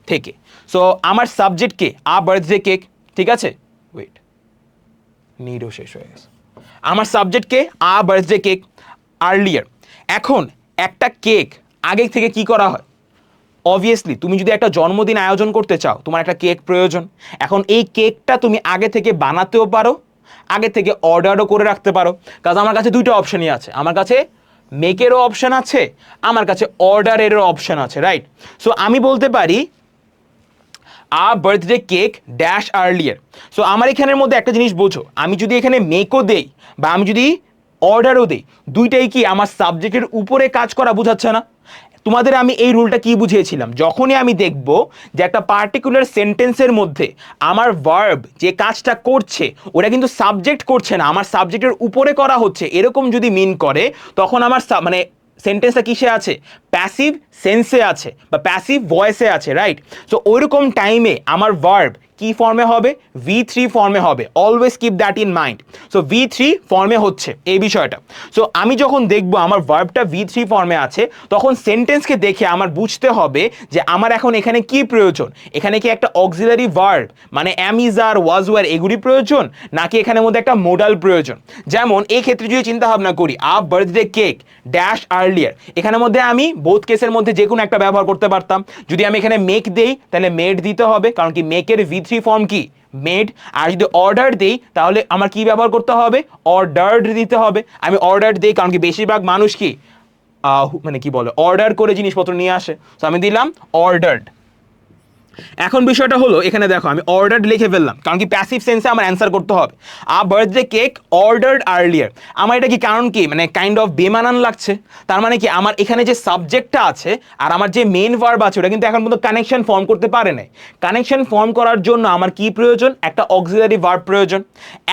থেকে। সো আমার সাবজেক্ট কে? আ বার্থডে কেক। ঠিক আছে, ওয়েট, নিডও শেষ হয়ে গেছে। আমার সাবজেক্ট কে? আ বার্থডে কেক, আর্লিয়ার। এখন একটা কেক আগে থেকে কি করা হয়? অবভিয়াসলি তুমি যদি একটা জন্মদিন আয়োজন করতে চাও তোমার একটা কেক প্রয়োজন। এখন এই কেকটা তুমি আগে থেকে বানাতেও পারো, আগে থেকে অর্ডারও করে রাখতে পারো। কারণ আমার কাছে দুইটা অপশনই আছে, আমার কাছে মেকেরও অপশন আছে, আমার কাছে অর্ডারেরও অপশন আছে, রাইট? সো আমি বলতে পারি a birthday cake dash earlier. So আমার এখানের মধ্যে একটা জিনিস বোঝো, আমি যদি এখানে মেকও দেই বা আমি যদি অর্ডারও দেই, দুইটাই কি আমার সাবজেক্টের উপরে কাজ করা বোঝাচ্ছে না? তোমাদের আমি এই রুলটা কি বুঝিয়েছিলাম? যখনই আমি দেখব যে একটা পার্টিকুলার সেন্টেন্সের মধ্যে আমার ভার্ব যে কাজটা করছে ওটা কিন্তু সাবজেক্ট করছে না, আমার সাবজেক্টের উপরে করা হচ্ছে, এরকম যদি মিন করে তখন আমার মানে সেন্টেন্সটা কিসে আছে? প্যাসিভ সেন্সে আছে বা প্যাসিভ ভয়েসে আছে, রাইট? সো ওইরকম টাইমে আমার ভার্ব কি ফর্মে হবে, V3 ফর্মে হবে, always keep that in mind. So V3 ফর্মে হচ্ছে এই বিষয়টা। সো আমি যখন দেখবো আমার ভার্বটা V3 ফর্মে আছে, তখন সেন্টেন্সকে দেখে আমার বুঝতে হবে যে আমার এখন এখানে কি প্রয়োজন। এখানে কি একটা অক্সিলারি ভার্ব মানে অ্যাম, ইজ, আর, ওয়াজ, ওয়্যার এগুলি প্রয়োজন, নাকি এখানের মধ্যে একটা মোডাল প্রয়োজন। যেমন এই ক্ষেত্রে যদি চিন্তা ভাবনা করি, আ বার্থডে কেক ড্যাশ আর্লিয়ার, এখানের মধ্যে আমি বোথ কেসের মধ্যে যে কোনো একটা ব্যবহার করতে পারতাম। যদি আমি এখানে মেক দেই তাহলে মেড দিতে হবে, কারণ কি মেকের V3 ফর্ম কি মেড। আর যদি অর্ডার দেই তাহলে আমার কি ব্যবহার করতে হবে, অর্ডার্ড দিতে হবে। আমি অর্ডার দেই কারণ কি বেশিরভাগ মানুষ কি মানে কি বলে অর্ডার করে জিনিসপত্র নিয়ে আসে। তো আমি দিলাম অর্ডার্ড। এখন বিষয়টা হলো এখানে দেখো আমি অর্ডার্ড লিখে ফেললাম, কারণ কি প্যাসিভ সেন্সে আমার অ্যান্সার করতে হবে। আ বার্থডে কেক অর্ডার্ড আর্লিয়ার, আমার এটা কি কারণ কি মানে কাইন্ড অফ বেমানান লাগছে। তার মানে কি আমার এখানে যে সাবজেক্টটা আছে আর আমার যে মেইন ভার্ব আছে ওটা কিন্তু এখন পর্যন্ত কানেকশন ফর্ম করতে পারে নাই। কানেকশন ফর্ম করার জন্য আমার কি প্রয়োজন, একটা অক্সিলারি ভার্ব প্রয়োজন।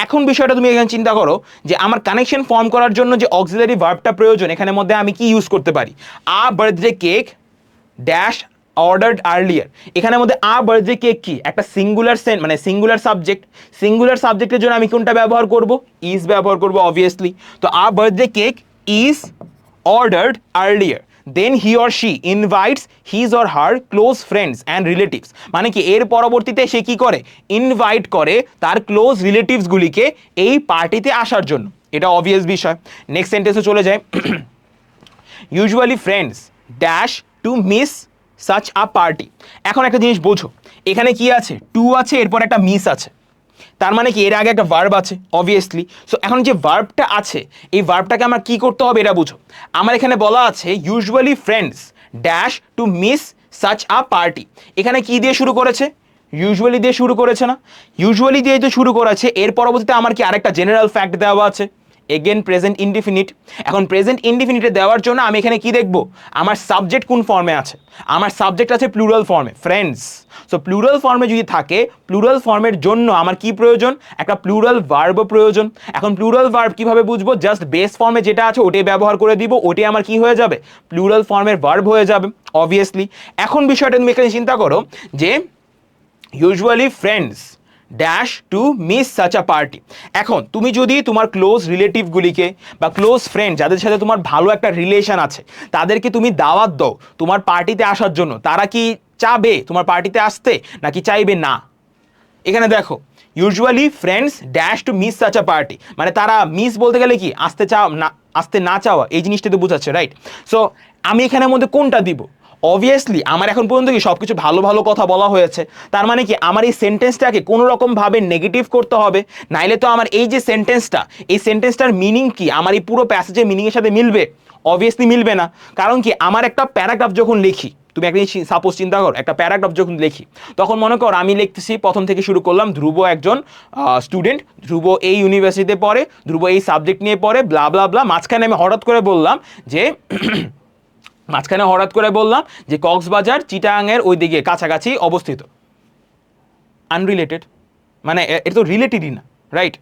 এখন বিষয়টা তুমি এখানে চিন্তা করো যে আমার কানেকশন ফর্ম করার জন্য যে অক্সিলারি ভার্বটা প্রয়োজন, এখানের মধ্যে আমি কি ইউজ করতে পারি, a birthday cake dash ordered earlier. এখানের মধ্যে আ বার্থডে কেক কি একটা সিঙ্গুলার মানে সিঙ্গুলার সাবজেক্ট। সিঙ্গুলার সাবজেক্টের জন্য আমি কোনটা ব্যবহার করব, ইজ ব্যবহার করব অবভিয়াসলি। তো a birthday cake is ordered earlier, then he or she invites his or her close friends and relatives. মানে কি এর পরবর্তীতে সে কি করে, ইনভাইট করে তার ক্লোজ রিলেটিভসগুলিকে এই পার্টিতে আসার জন্য। এটা অবভিয়াস বিষয়। নেক্সট সেন্টেন্সে চলে যায়, usually friends dash to miss such a party. এখন একটা জিনিস বোঝো, এখানে কি আছে, টু আছে, এরপর একটা মিস আছে। তার মানে কি এর আগে একটা ভার্ব আছে অবভিয়াসলি। সো এখন যে ভার্বটা আছে এই ভার্বটাকে আমার কি করতে হবে এটা বুঝো। আমার এখানে বলা আছে usually friends dash to miss such a party. এখানে কি দিয়ে শুরু করেছে, ইউজুয়ালি দিয়ে শুরু করেছে না, ইউজুয়ালি দিয়ে তো শুরু করেছে। এর পরবর্তীতে আমার কি আরেকটা জেনারেল ফ্যাক্ট দেওয়া আছে, এগেন প্রেজেন্ট ইনডিফিনিট। এখন প্রেজেন্ট ইনডিফিনিটে দেওয়ার জন্য আমি এখানে কি দেখব, আমার সাবজেক্ট কোন ফর্মে আছে, আমার সাবজেক্ট আছে প্লুরাল ফর্মে ফ্রেন্ডস। সো প্লুরাল ফর্মে যদি থাকে, প্লুরাল ফর্মের জন্য আমার কি প্রয়োজন, একটা প্লুরাল ভার্ব প্রয়োজন। এখন প্লুরাল ভার্ব কিভাবে বুঝবো, জাস্ট বেস ফর্মে যেটা আছে ওটাই ব্যবহার করে দিব, ওটাই আমার কি হয়ে যাবে, প্লুরাল ফর্মের ভার্ব হয়ে যাবে অবভিয়াসলি। এখন বিষয়টা তুমি এখানে চিন্তা করো যে usually friends dash to miss such a party. এখন তুমি যদি তোমার ক্লোজ রিলেটিভগুলিকে বা ক্লোজ ফ্রেন্ড যাদের সাথে তোমার ভালো একটা রিলেশন আছে তাদেরকে তুমি দাওয়াত দাও তোমার পার্টিতে আসার জন্য, তারা কি চাবে তোমার পার্টিতে আসতে নাকি চাইবে না। এখানে দেখো usually friends dash to miss such a party, মানে তারা মিস বলতে গেলে কি আসতে না চাওয়া, এই জিনিসটা তো বোঝাচ্ছে রাইট। সো আমি এখানের মধ্যে কোনটা দিব, অবভিয়াসলি আমার এখন পর্যন্ত কি সব কিছু ভালো ভালো কথা বলা হয়েছে, তার মানে কি আমার এই সেন্টেন্সটাকে কোনো রকমভাবে নেগেটিভ করতে হবে, নাইলে তো আমার এই যে সেন্টেন্সটা এই সেন্টেন্সটার মিনিং কি আমার এই পুরো প্যাসেজের মিনিংয়ের সাথে মিলবে, অবভিয়াসলি মিলবে না। কারণ কি আমার একটা প্যারাগ্রাফ যখন লিখি, তুমি একটা সাপোজ চিন্তা করো একটা প্যারাগ্রাফ যখন লিখি, তখন মনে করো আমি লিখতেছি প্রথম থেকে শুরু করলাম, ধ্রুব একজন স্টুডেন্ট, ধ্রুব এই ইউনিভার্সিটিতে পড়ে, ধ্রুব এই সাবজেক্ট নিয়ে পড়ে, ব্লা ব্লা ব্লা। মাঝখানে আমি হঠাৎ করে বললাম যে কক্সবাজার চিটাগাংয়ের ওই দিকে কাছাকাছি অবস্থিত, আনরিলেটেড, মানে এটা তো রিলেটেডই না রাইট,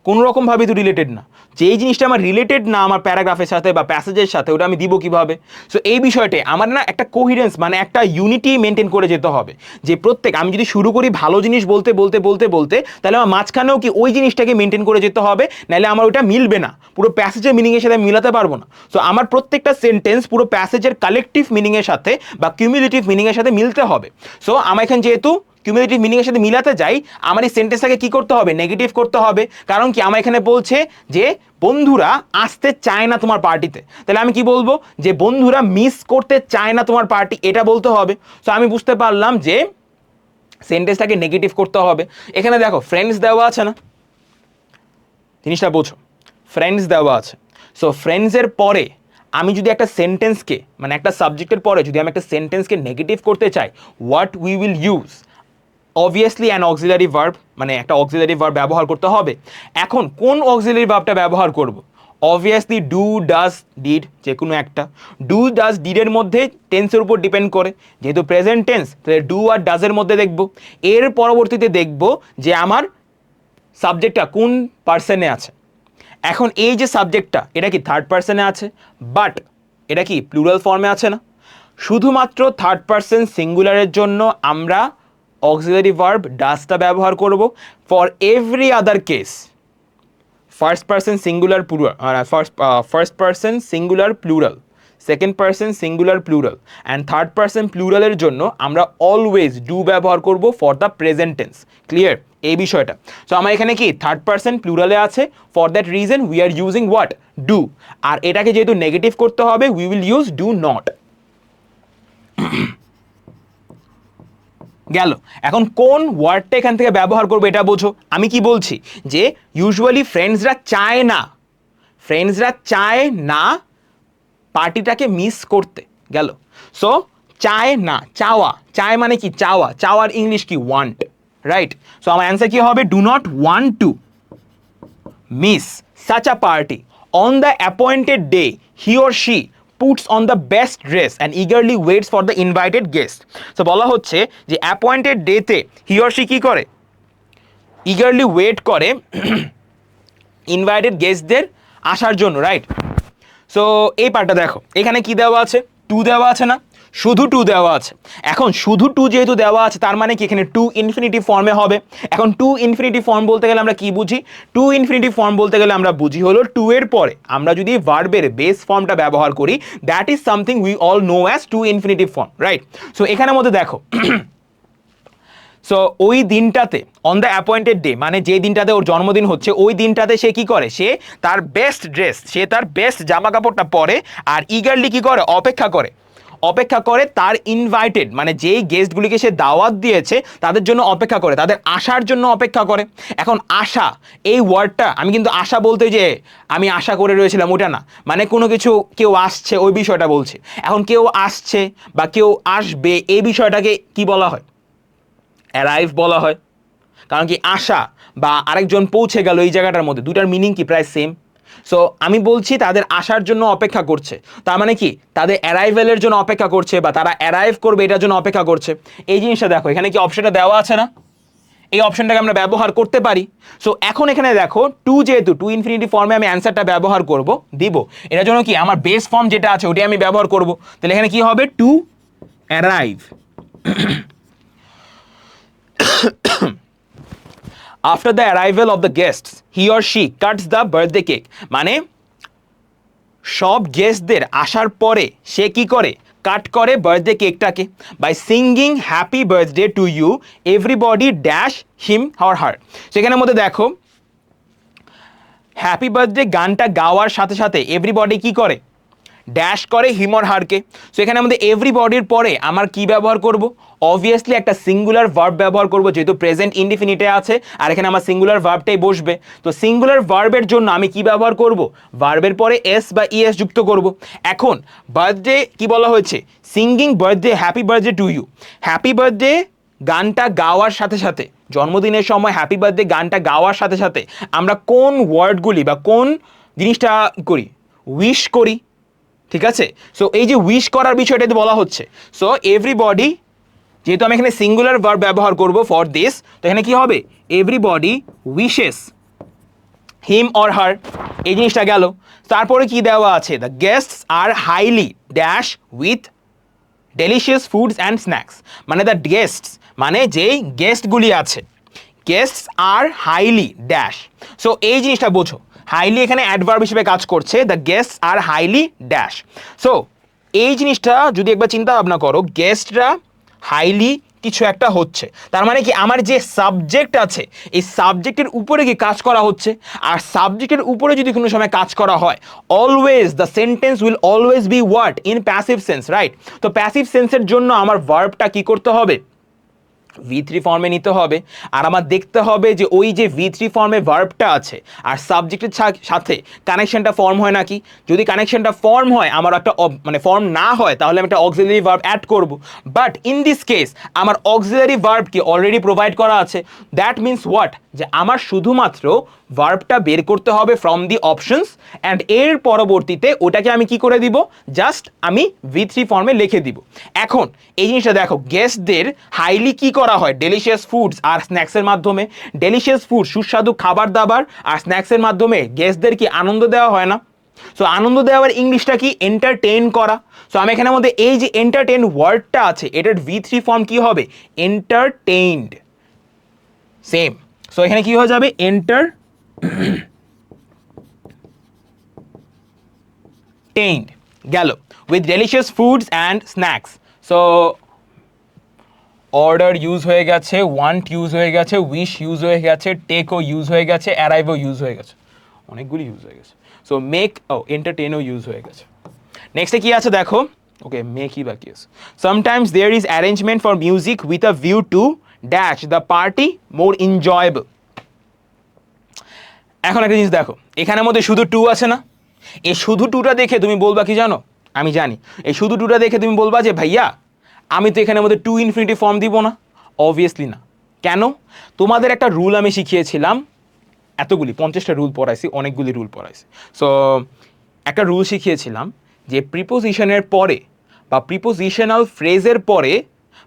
কোনো রকমভাবে তো রিলেটেড না। যেই জিনিসটা আমার রিলেটেড না আমার প্যারাগ্রাফের সাথে বা প্যাসেজের সাথে, ওটা আমি দিব কিভাবে। সো এই বিষয়টাই আমার না একটা কোহিরেন্স মানে একটা ইউনিটি মেনটেন করে যেতে হবে, যে প্রত্যেক আমি যদি শুরু করি ভালো জিনিস বলতে বলতে বলতে বলতে তাহলে আমার মাঝখানেও কি ওই জিনিসটাকে মেনটেন করে যেতে হবে, নাহলে আমার ওইটা মিলবে না, পুরো প্যাসেজের মিনিংয়ের সাথে মিলাতে পারবো না। সো আমার প্রত্যেকটা সেন্টেন্স পুরো প্যাসেজের কালেকটিভ মিনিংয়ের সাথে বা কিউমুলেটিভ মিনিংয়ের সাথে মিলতে হবে। সো আমার এখানে যেহেতু কিউমুলেটিভ মিনিংয়ের সাথে মিলাতে যাই, আমার এই সেন্টেন্সটাকে কি করতে হবে, নেগেটিভ করতে হবে। কারণ কি আমার এখানে বলছে যে বন্ধুরা আসতে চায় না তোমার পার্টিতে, তাহলে আমি কি বলবো, যে বন্ধুরা মিস করতে চায় না তোমার পার্টি, এটা বলতে হবে। সো আমি বুঝতে পারলাম যে সেন্টেন্সটাকে নেগেটিভ করতে হবে। এখানে দেখো ফ্রেন্ডস দেওয়া আছে না, জিনিসটা বোঝো, ফ্রেন্ডস দেওয়া আছে। সো ফ্রেন্ডসের পরে আমি যদি একটা সেন্টেন্সকে মানে একটা সাবজেক্টের পরে যদি আমি একটা সেন্টেন্সকে নেগেটিভ করতে চাই, what we will use, obviously an auxiliary verb, মানে একটা অক্সিলারি ভার্ব ব্যবহার করতে হবে। এখন কোন অক্সিলারি ভার্বটা ব্যবহার করব, অবভিয়াসলি ডু ডাজ ডিড, যে কোনো একটা। ডু ডাজ ডিডের মধ্যে টেন্সের উপর ডিপেন্ড করে, যেহেতু প্রেজেন্ট টেন্স তাহলে ডু আর ডাজের মধ্যে দেখব। এর পরবর্তীতে দেখব যে আমার সাবজেক্টটা কোন পার্সনে আছে। এখন এই যে সাবজেক্টটা এটা কি থার্ড পার্সনে আছে, বাট এটা কি প্লুরাল ফর্মে আছে না। শুধুমাত্র থার্ড পার্সন সিঙ্গুলারের জন্য আমরা অক্সিলারি ভার্ব ডাজটা ব্যবহার করব। For every other case first person singular plural, first person singular plural, second person singular plural and third person প্লুরালের জন্য আমরা অলওয়েজ ডু ব্যবহার করব for the present tense. Clear এই বিষয়টা? সো আমার এখানে কি থার্ড পার্সন প্লুরালে আছে, for that reason we are using what, do. আর এটাকে যেহেতু নেগেটিভ করতে হবে we will use do not. গেল। এখন কোন ওয়ার্ডটা এখান থেকে ব্যবহার করবো এটা বোঝো। আমি কি বলছি যে ইউজুয়ালি ফ্রেন্ডসরা চায় না পার্টিটাকে মিস করতে। গেল। সো চায় না, চায় মানে কি চাওয়ার ইংলিশ কি ওয়ান্ট, রাইট? সো আমার অ্যান্সার কি হবে, do not want to miss such a party on the appointed day he or she puts on the best dress and eagerly waits for the invited guest. So বলা হচ্ছে যে appointed ডেতে he or she কি করে, eagerly wait করে invited গেস্টদের আসার জন্য, right? So এই পার্টটা দেখো, এখানে কি দেওয়া আছে, টু দেওয়া আছে না, শুধু টু দেওয়া আছে। এখন শুধু টু যেহেতু দেওয়া আছে তার মানে কি এখানে টু ইনফিনিটিভ ফর্মে হবে। এখন টু ইনফিনিটিভ ফর্ম বলতে গেলে আমরা কি বুঝি, টু ইনফিনিটিভ ফর্ম বলতে গেলে আমরা বুঝি হলো টু এর পরে আমরা যদি ভার্বের বেস ফর্মটা ব্যবহার করি, that is something we all know as to infinitive form, right? So এখানের মধ্যে দেখো সো ওই দিনটাতে অন দ্য অ্যাপয়েন্টেড ডে মানে যে দিনটাতে ওর জন্মদিন হচ্ছে ওই দিনটাতে সে কি করে, সে তার বেস্ট ড্রেস, সে তার বেস্ট জামা কাপড়টা পরে আর ইগারলি কি করে, অপেক্ষা করে তার ইনভাইটেড মানে যেই গেস্টগুলিকে সে দাওয়াত দিয়েছে তাদের জন্য অপেক্ষা করে, তাদের আসার জন্য অপেক্ষা করে। এখন আশা এই ওয়ার্ডটা আমি কিন্তু আশা বলতে যে আমি আশা করে রয়েছিলাম ওটা না, মানে কোনো কিছু কেউ আসছে ওই বিষয়টা বলছে। এখন কেউ আসছে বা কেউ আসবে এই বিষয়টাকে কি বলা হয়, অ্যারাইভ বলা হয়। কারণ কি আশা বা আরেকজন পৌঁছে গেল এই জায়গাটার মধ্যে দুটার মিনিং কি প্রায় সেম। সো আমি বলছি তাদের আসার জন্য অপেক্ষা করছে, তার মানে কি তাদের অ্যারাইভেলের জন্য অপেক্ষা করছে বা তারা অ্যারাইভ করবে এটার জন্য অপেক্ষা করছে। এই জিনিসটা দেখো এখানে কি অপশনটা দেওয়া আছে না, এই অপশনটাকে আমরা ব্যবহার করতে পারি। সো এখন এখানে দেখো টু যেহেতু টু ইনফিনিটি ফর্মে আমি অ্যান্সারটা ব্যবহার করব দিব, এটার জন্য কি আমার বেস ফর্ম যেটা আছে ওটাই আমি ব্যবহার করব। তাহলে এখানে কি হবে, to arrive after the arrival of the guests he or she cuts the birthday cake মানে সব গেস্টদের আসার পরে সে কি করে, কাট করে বার্থডে কেকটাকে। By singing happy birthday to you everybody dash him or her. সেখানের মধ্যে দেখো হ্যাপি বার্থডে গানটা গাওয়ার সাথে সাথে এভরিবডি কি করে, ড্যাশ করে হিম অর হারকে। সো এখানে আমাদের এভরিবডির পরে আমার কি ব্যবহার করব, অবভিয়াসলি একটা সিঙ্গুলার ভার্ব ব্যবহার করব যেহেতু প্রেজেন্ট ইনডিফিনিটে আছে আর এখানে আমার সিঙ্গুলার ভার্বটাই বসবে। তো সিঙ্গুলার ভার্বের জন্য আমি কি ব্যবহার করব, ভার্বের পরে এস বা ইএস যুক্ত করব। এখন বার্থডে কি বলা হয়েছে, singing birthday happy birthday to you, happy birthday গানটা গাওয়ার সাথে সাথে জন্মদিনের সময় হ্যাপি বার্থডে গানটা গাওয়ার সাথে সাথে আমরা কোন ওয়ার্ডগুলি বা কোন জিনিসটা করি, উইশ করি, ঠিক আছে? সো এই যে উইশ করার বিষয়টাতে বলা হচ্ছে। সো এভরিবডি যেহেতু আমি এখানে সিঙ্গুলার ভার্ব ব্যবহার করব ফর দিস, তো এখানে কি হবে, এভরিবডি উইশেস হিম অর হার, এই জিনিসটা গেল। তারপরে কি দেওয়া আছে, the guests are highly dash with delicious foods and snacks মানে দ্য গেস্টস মানে যেই গেস্টগুলি আছে, guests are highly dash. So এই জিনিসটা বোঝো, হাইলি এখানে অ্যাডভার্ব হিসেবে কাজ করছে, the guests are highly dash. So এই জিনিসটা যদি একবার চিন্তা ভাবনা করো, গেস্টরা হাইলি কিছু একটা হচ্ছে, তার মানে কি আমার যে সাবজেক্ট আছে এই সাবজেক্টের উপরে কি কাজ করা হচ্ছে। আর সাবজেক্টের উপরে যদি কোনো সময় কাজ করা হয় always the sentence will always be what, in passive sense, right? তো প্যাসিভ সেন্সের জন্য আমার ভার্বটা কি করতে হবে, V3 ফর্মে নিতে হবে। আর আমার দেখতে হবে যে ওই যে V3 ফর্মে ভার্বটা আছে আর সাবজেক্টের সাথে কানেকশনটা ফর্ম হয় নাকি। যদি কানেকশনটা ফর্ম হয়, আমার একটা মানে ফর্ম না হয় তাহলে আমি একটা অক্সিলারি ভার্ব অ্যাড করব। বাট ইন দিস কেস আমার অক্সিলারি ভার্ব কি অলরেডি প্রোভাইড করা আছে। দ্যাট মিনস হোয়াট, যে আমার শুধুমাত্র ভার্বটা বের করতে হবে ফ্রম দি অপশনস অ্যান্ড এর পরবর্তীতে ওটাকে আমি কি করে দিব, জাস্ট আমি V3 ফর্মে লিখে দিব। এখন এই জিনিসটা দেখো, গেস্টদের হাইলি কি করা হয়, ডেলিশিয়াস ফুডস আর স্ন্যাক্সের মাধ্যমে। ডেলিশিয়াস ফুড সুস্বাদু খাবার দাবার আর স্ন্যাক্সের মাধ্যমে গেস্টদের কি আনন্দ দেওয়া হয় না। সো আনন্দ দেওয়ার ইংলিশটা কি? এন্টারটেইন করা। সো আমি এখানের মধ্যে এই যে এন্টারটেইন ওয়ার্ডটা আছে এটার V3 ফর্ম কি হবে? এন্টারটেইনড। সেম। সো এখানে কি হয়ে যাবে? এন্টারটেইনড গেল। With delicious foods and snacks. So order use হয়ে গেছে, ওয়ান্ট ইউজ হয়ে গেছে, উইশ ইউজ হয়ে গেছে, টেকও ইউজ হয়ে গেছে, অ্যারাইভও ইউজ হয়ে গেছে, অনেকগুলি ইউজ হয়ে গেছে। সো মেক এন্টারটেনও ইউজ হয়ে গেছে। নেক্সটে কি আছে দেখো, ওকে মেকই বাকি আছে। Sometimes there is arrangement for music with a view to dash the party more enjoyable. এখন একটা জিনিস দেখো, এখানের মধ্যে শুধু টু আছে না? এই শুধু টুটা দেখে তুমি বলবা কি জানো? আমি জানি এই শুধু টুটা দেখে তুমি বলবা যে ভাইয়া আমি তো এখানের মধ্যে টু ইনফিনিটিভ ফর্ম দিব না। অবভিয়াসলি না। কেন? তোমাদের একটা রুল আমি শিখিয়েছিলাম, এতগুলি 50টা রুল পড়াইছি, অনেকগুলি রুল পড়াইছি। সো একটা রুল শিখিয়েছিলাম যে প্রিপোজিশনের পরে বা প্রিপোজিশনাল ফ্রেজের পরে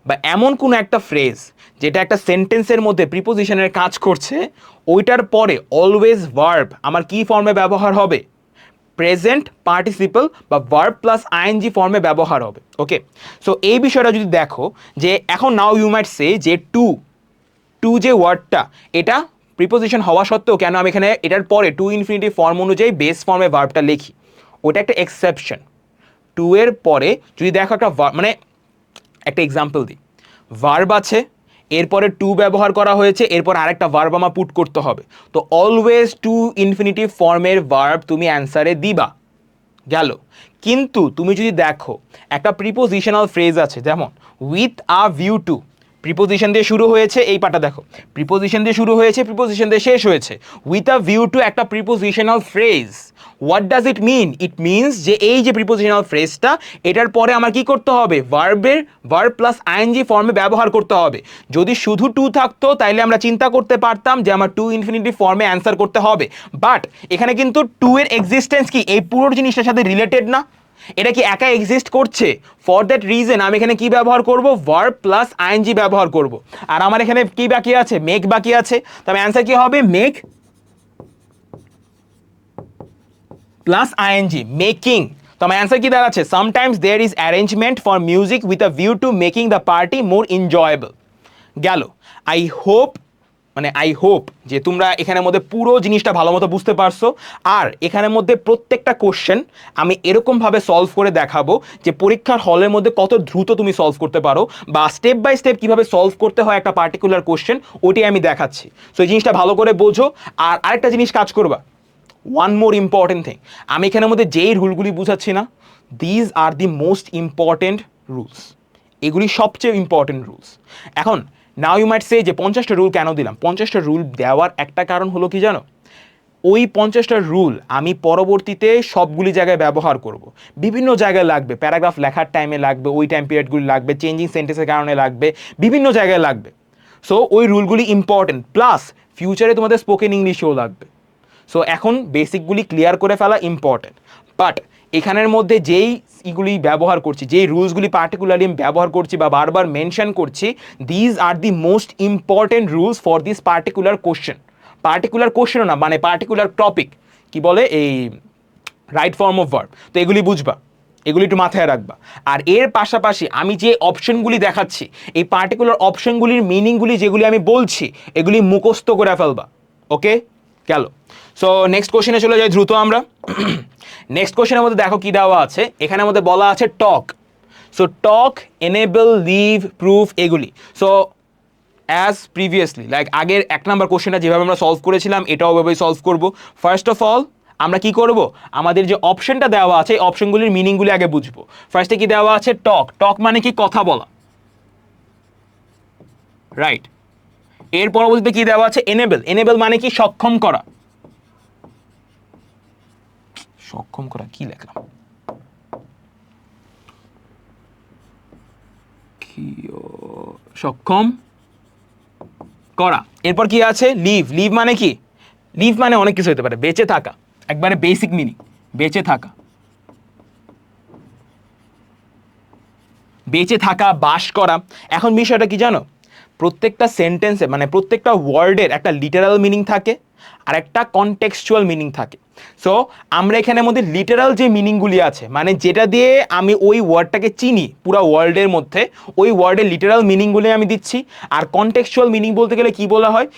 বা এমন কোনো একটা ফ্রেজ যেটা একটা সেন্টেন্সের মধ্যে প্রিপোজিশনের কাজ করছে, ওইটার পরে অলওয়েজ ভার্ব আমার কি ফর্মে ব্যবহার হবে? প্রেজেন্ট পার্টিসিপল বা ভার্ব প্লাস আইএনজি ফর্মে ব্যবহার হবে। ওকে, সো এই বিষয়টা যদি দেখো যে এখন নাও ইউ মাইট সে যে টু যে ওয়ার্ডটা এটা প্রিপোজিশন হওয়া সত্ত্বেও কেন আমি এখানে এটার পরে টু ইনফিনিটিভ ফর্ম অনুযায়ী বেস ফর্মে ভার্বটা লিখি, ওটা একটা এক্সেপশন। টু এর পরে যদি দেখো একটা মানে একটা এক্সাম্পল দিই, ভার্ব আছে, এরপরে টু ব্যবহার করা হয়েছে, এরপর আরেকটা ভার্ব আমার পুট করতে হবে। তো অলওয়েজ টু ইনফিনিটিভ ফর্মের ভার্ব তুমি অ্যান্সারে দিবা। গেল। কিন্তু তুমি যদি দেখো একটা প্রিপোজিশনাল ফ্রেজ আছে, যেমন with a view two, preposition দিয়ে শুরু হয়েছে, এই পাটা দেখো প্রিপোজিশন দিয়ে শুরু হয়েছে, প্রিপোজিশন দিয়ে শেষ হয়েছে। উইথ আ ভিউ টু একটা prepositional phrase. What does it mean? It means যে এই যে প্রিপোজিশনাল ফ্রেজটা এটার পরে আমার কি করতে হবে? ভার্ব প্লাস আইএনজি ফর্মে ব্যবহার করতে হবে। যদি শুধু টু থাকতো তাইলে আমরা চিন্তা করতে পারতাম যে আমার টু ইনফিনিটিভ ফর্মে অ্যান্সার করতে হবে। বাট এখানে কিন্তু টু এর এক্সিস্টেন্স কি এই পুরো জিনিসটার সাথে রিলেটেড না? এটা কি একা এক্সিস্ট করছে? ফর দ্যাট রিজন আমি এখানে কি ব্যবহার করব? ভার্ব প্লাস আইএনজি ব্যবহার করব। আর আমার এখানে কি বাকি আছে? মেক বাকি আছে। তবে অ্যান্সার কি হবে? Make plus ING, making. তো আমার অ্যান্সার কি দাঁড়াচ্ছে? Sometimes there is arrangement for music with a view to making the party more enjoyable. গেল। আই হোপ যে তোমরা এখানের মধ্যে পুরো জিনিসটা ভালো মতো বুঝতে পারছো। আর এখানের মধ্যে প্রত্যেকটা কোশ্চেন আমি এরকমভাবে সলভ করে দেখাবো যে পরীক্ষার হলের মধ্যে কত দ্রুত তুমি সলভ করতে পারো বা স্টেপ বাই স্টেপ কীভাবে সলভ করতে হয় একটা পার্টিকুলার কোশ্চেন, ওটাই আমি দেখাচ্ছি। সো এই জিনিসটা ভালো করে বোঝো। আর আরেকটা জিনিস কাজ করবা, ওয়ান মোর ইম্পর্টেন্ট থিং, আমি এখানের মধ্যে যেই রুলগুলি বুঝাচ্ছি না, these are the most important rules. এগুলি সবচেয়ে ইম্পর্টেন্ট রুলস। এখন নাও ইউ মাইট সে যে 50টা রুল কেন দিলাম? 50টা রুল দেওয়ার একটা কারণ হলো কি জানো? ওই 50টা রুল আমি পরবর্তীতে সবগুলি জায়গায় ব্যবহার করব। বিভিন্ন জায়গায় লাগবে, প্যারাগ্রাফ লেখার টাইমে লাগবে, ওই টাইম পিরিয়ডগুলি লাগবে, চেঞ্জিং সেন্টেন্সের কারণে লাগবে, বিভিন্ন জায়গায় লাগবে। সো ওই রুলগুলি ইম্পর্টেন্ট, প্লাস ফিউচারে তোমাদের স্পোকেন ইংলিশেও লাগবে। সো এখন বেসিকগুলি ক্লিয়ার করে ফেলা ইম্পর্টেন্ট। বাট এখানের মধ্যে যেই ইগুলি ব্যবহার করছি, যেই রুলসগুলি পার্টিকুলারলি আমি ব্যবহার করছি বা বারবার মেনশন করছি, these are the most important rules for this particular question. Particular কোশ্চেনও না, মানে পার্টিকুলার টপিক, কি বলে এই রাইট ফর্ম অফ ভার্ব। তো এগুলি বুঝবা, এগুলি একটু মাথায় রাখবা। আর এর পাশাপাশি আমি যে অপশনগুলি দেখাচ্ছি, এই পার্টিকুলার অপশনগুলির মিনিংগুলি যেগুলি আমি বলছি, এগুলি মুখস্থ করে ফেলবা। ওকে, গেল। সো নেক্সট কোশ্চেনে চলে যাই দ্রুত আমরা। নেক্সট কোশ্চেনের মধ্যে দেখো কি দেওয়া আছে, এখানের মধ্যে বলা আছে টক। সো টক, এনেবল, লিভ, প্রুফ, এগুলি। সো অ্যাজ প্রিভিয়াসলি লাইক আগের 1 নাম্বার কোশ্চেনটা যেভাবে আমরা সলভ করেছিলাম এটাও ওইভাবেই সলভ করব। ফার্স্ট অফ অল আমরা কি করব? আমাদের যে অপশনটা দেওয়া আছে এই অপশনগুলির মিনিংগুলি আগে বুঝবো। ফার্স্টে কি দেওয়া আছে? টক। টক মানে কি? কথা বলা, রাইট। এর পরবর্তীতে কি দেওয়া আছে? এনেবল। এনেবল মানে কি? সক্ষম করা। সক্ষম করা কি লেখলাম? সক্ষম করা। এরপর কি আছে? লিভ। লিভ মানে কি? লিভ মানে অনেক কিছু হতে পারে, বেঁচে থাকা, একবারে বেসিক মিনিং, বেঁচে থাকা। বেঁচে থাকা, বাস করা। এখন বিষয়টা কি জানো? প্রত্যেকটা সেন্টেন্সে মানে প্রত্যেকটা ওয়ার্ডের একটা লিটারাল মিনিং থাকে আর একটা কনটেক্সচুয়াল মিনিং থাকে। সো আমরা এখানের মধ্যে লিটারাল যে মিনিংগুলি আছে মানে যেটা দিয়ে আমি ওই ওয়ার্ডটাকে চিনি পুরো ওয়ার্ল্ডের মধ্যে, ওই ওয়ার্ডের লিটারাল মিনিংগুলি আমি দিচ্ছি। আর কনটেক্সচুয়াল মিনিং বলতে গেলে কি বলা হয়,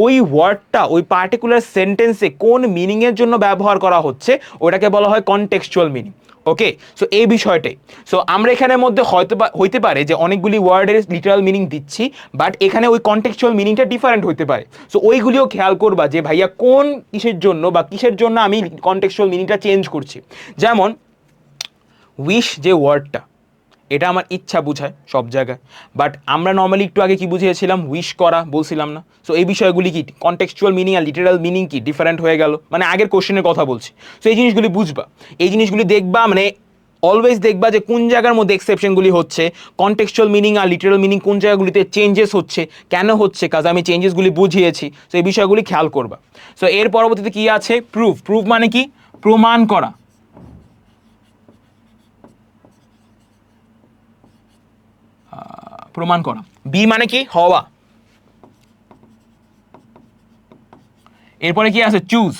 ওই ওয়ার্ডটা ওই পার্টিকুলার সেন্টেন্সে কোন মিনিংয়ের জন্য ব্যবহার করা হচ্ছে ওটাকে বলা হয় কনটেক্সচুয়াল মিনিং। ওকে, সো এই বিষয়টাই। সো আমরা এখানের মধ্যে হয়তো হইতে পারে যে অনেকগুলি ওয়ার্ডের লিটারাল মিনিং দিচ্ছি, বাট এখানে ওই কনটেক্সচুয়াল মিনিংটা ডিফারেন্ট হইতে পারে। সো ওইগুলিও খেয়াল করবা যে ভাইয়া কোন কিসের জন্য বা কিসের জন্য আমি কনটেক্সচুয়াল মিনিংটা চেঞ্জ করছি। যেমন উইশ যে ওয়ার্ডটা, এটা আমার ইচ্ছা বোঝায় সব জায়গায়, বাট আমরা নর্মালি একটু আগে কি বুঝিয়েছিলাম, উইশ করা বলছিলাম না। সো এই বিষয়গুলি কি কনটেক্সচুয়াল মিনিং আর লিটারাল মিনিং কি ডিফারেন্ট হয়ে গেল, মানে আগের কোশ্চেনের কথা বলছি। সো এই জিনিসগুলি বুঝবা, এই জিনিসগুলি দেখবা, মানে অলওয়েজ দেখবা যে কোন জায়গার মধ্যে এক্সেপশনগুলি হচ্ছে, কনটেক্সচুয়াল মিনিং আর লিটারাল মিনিং কোন জায়গাগুলিতে চেঞ্জেস হচ্ছে, কেন হচ্ছে, কাজ আমি চেঞ্জেসগুলি বুঝিয়েছি। সো এই বিষয়গুলি খেয়াল করবা। সো এর পরবর্তীতে কি আছে, প্রুফ। প্রুফ মানে কি, প্রমাণ করা। প্রমাণ করা। বি মানে কি, হওয়া। এরপরে কি আছে, চুজ।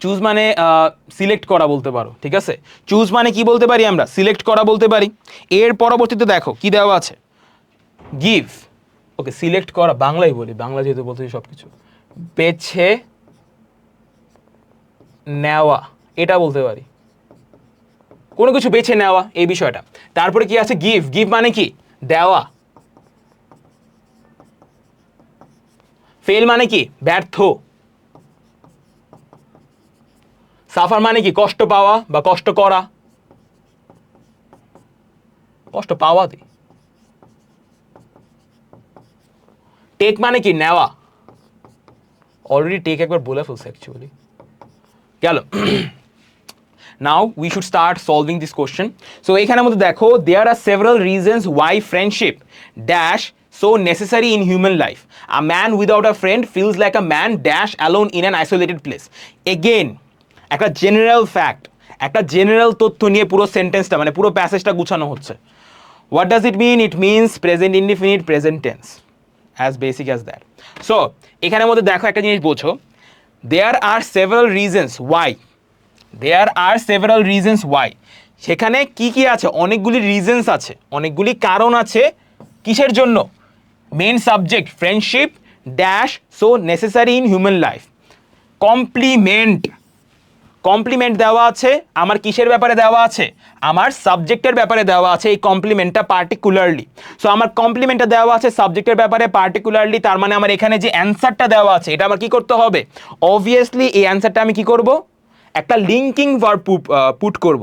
চুজ মানে সিলেক্ট করা বলতে পারো, ঠিক আছে। চুজ মানে কি বলতে পারি আমরা, সিলেক্ট করা বলতে পারি। এর পরবর্তীতে দেখো কি দেওয়া আছে, গিভ। ওকে, সিলেক্ট করা বাংলায় বলি, বাংলা যেহেতু বলতে সব কিছু, বেছে নেওয়া এটা বলতে পারি, কোনো কিছু বেছে নেওয়া এই বিষয়টা। তারপরে কি আছে, গিভ। গিভ মানে কি, দেওয়া। ফেল মানে কি, ব্যর্থ। সাফার মানে কি, কষ্ট পাওয়া বা কষ্ট করা, কষ্ট পাওয়া দি। টেক মানে কি, নেওয়া। অলরেডি টেক একবার বলে ফেলছে অ্যাকচুয়ালি, গেল। Now we should start solving this question. So এখানের মধ্যে দেখো, there are several reasons why friendship dash so necessary in human life. A man without a friend feels like a man dash alone in an isolated place. Again, একটা general fact, একটা general তথ্য নিয়ে পুরো সেন্টেন্সটা মানে পুরো প্যাসেজটা গুছানো হচ্ছে। What does it mean? It means present indefinite present tense, as basic as that. So এখানের মধ্যে দেখো একটা জিনিস বোঝো, there are several reasons why, there are several reasons why, সেখানে কি কি আছে, অনেকগুলি রিজনস আছে, অনেকগুলি কারণ আছে। কিসের জন্য? Main subject friendship dash so necessary in human life. Compliment, compliment দেওয়া আছে আমার কিসের ব্যাপারে দেওয়া আছে, আমার সাবজেক্টের ব্যাপারে দেওয়া আছে এই কমপ্লিমেন্টটা পার্টিকুলারলি। সো আমার কমপ্লিমেন্টটা দেওয়া আছে সাবজেক্টের ব্যাপারে পার্টিকুলারলি, তার মানে আমার এখানে যে অ্যান্সারটা দেওয়া আছে এটা আমার কি করতে হবে, অবভিয়াসলি এই অ্যান্সারটা আমি কি করব, একটা লিঙ্কিং ভার্ব পুট করব।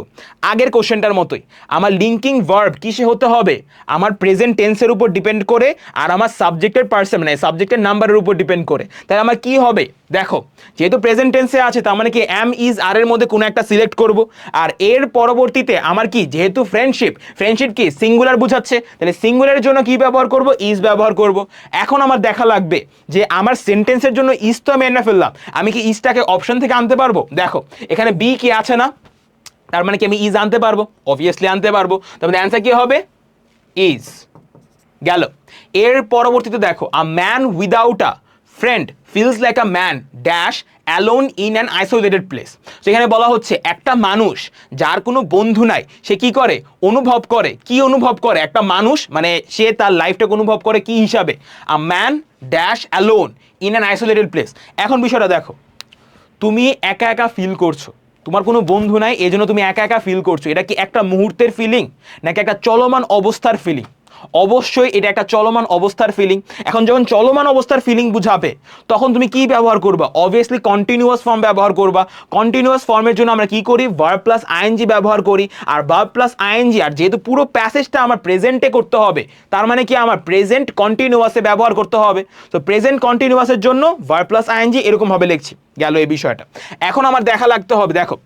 আগের কোশ্চেনটার মতোই আমার লিঙ্কিং ভার্ব কিসে হতে হবে, আমার প্রেজেন্ট টেন্সের উপর ডিপেন্ড করে আর আমার সাবজেক্টের পার্সন মানে সাবজেক্টের নাম্বারের উপর ডিপেন্ড করে। তাই আমার কি হবে, দেখো যেহেতু প্রেজেন্ট টেন্সে আছে তার মানে কি এম ইজ আর এর মধ্যে কোনো একটা সিলেক্ট করব। আর এর পরবর্তীতে আমার কি, যেহেতু ফ্রেন্ডশিপ, ফ্রেন্ডশিপ কি সিঙ্গুলার বোঝাচ্ছে, তাহলে সিঙ্গুলারের জন্য কি ব্যবহার করব, ইজ ব্যবহার করব। এখন আমার দেখা লাগবে যে আমার সেন্টেন্সের জন্য ইজ তো আমি এনে ফেললাম, আমি কি ইজটাকে অপশন থেকে আনতে পারবো? দেখো এখানে বি কি আছে না, তার মানে কি আমি ইজ আনতে পারবো, অবভিয়াসলি আনতে পারবো। তারপরে অ্যান্সার কি হবে, ইজ। গেল। এর পরবর্তীতে দেখো, a man without a friend feels like a man dash alone in an isolated place. সেখানে বলা হচ্ছে একটা মানুষ যার কোনো বন্ধু নাই সে কি করে, অনুভব করে। কি অনুভব করে? একটা মানুষ মানে সে তার লাইফটাকে অনুভব করে কি হিসাবে, a man dash alone in an isolated place. এখন বিষয়টা দেখো, তুমি একা একা ফিল করছো, তোমার কোনো বন্ধু নাই এই জন্য তুমি একা একা ফিল করছো, এটা কি একটা মুহূর্তের ফিলিং নাকি একটা চলমান অবস্থার ফিলিং? অবশ্যই এটা একটা চলমান অবস্থার ফিলিং। এখন যখন চলমান অবস্থার ফিলিং বুঝাবে তখন তুমি কি ব্যবহার করবা, অবভিয়াসলি কন্টিনিউয়াস ফর্ম ব্যবহার করবা। কন্টিনিউয়াস ফর্মের জন্য আমরা কি করি, ভার্ব প্লাস আইএনজি ব্যবহার করি। আর ভার্ব প্লাস আইএনজি, আর যেহেতু পুরো প্যাসেজটা আমার প্রেজেন্টে করতে হবে তার মানে কি আমার প্রেজেন্ট কন্টিনিউয়াসে ব্যবহার করতে হবে। তো প্রেজেন্ট কন্টিনিউয়াসের জন্য ভার্ব প্লাস আইএনজি এরকম ভাবে লিখছি। গেল এই বিষয়টা। এখন আমার দেখা লাগতে হবে, দেখো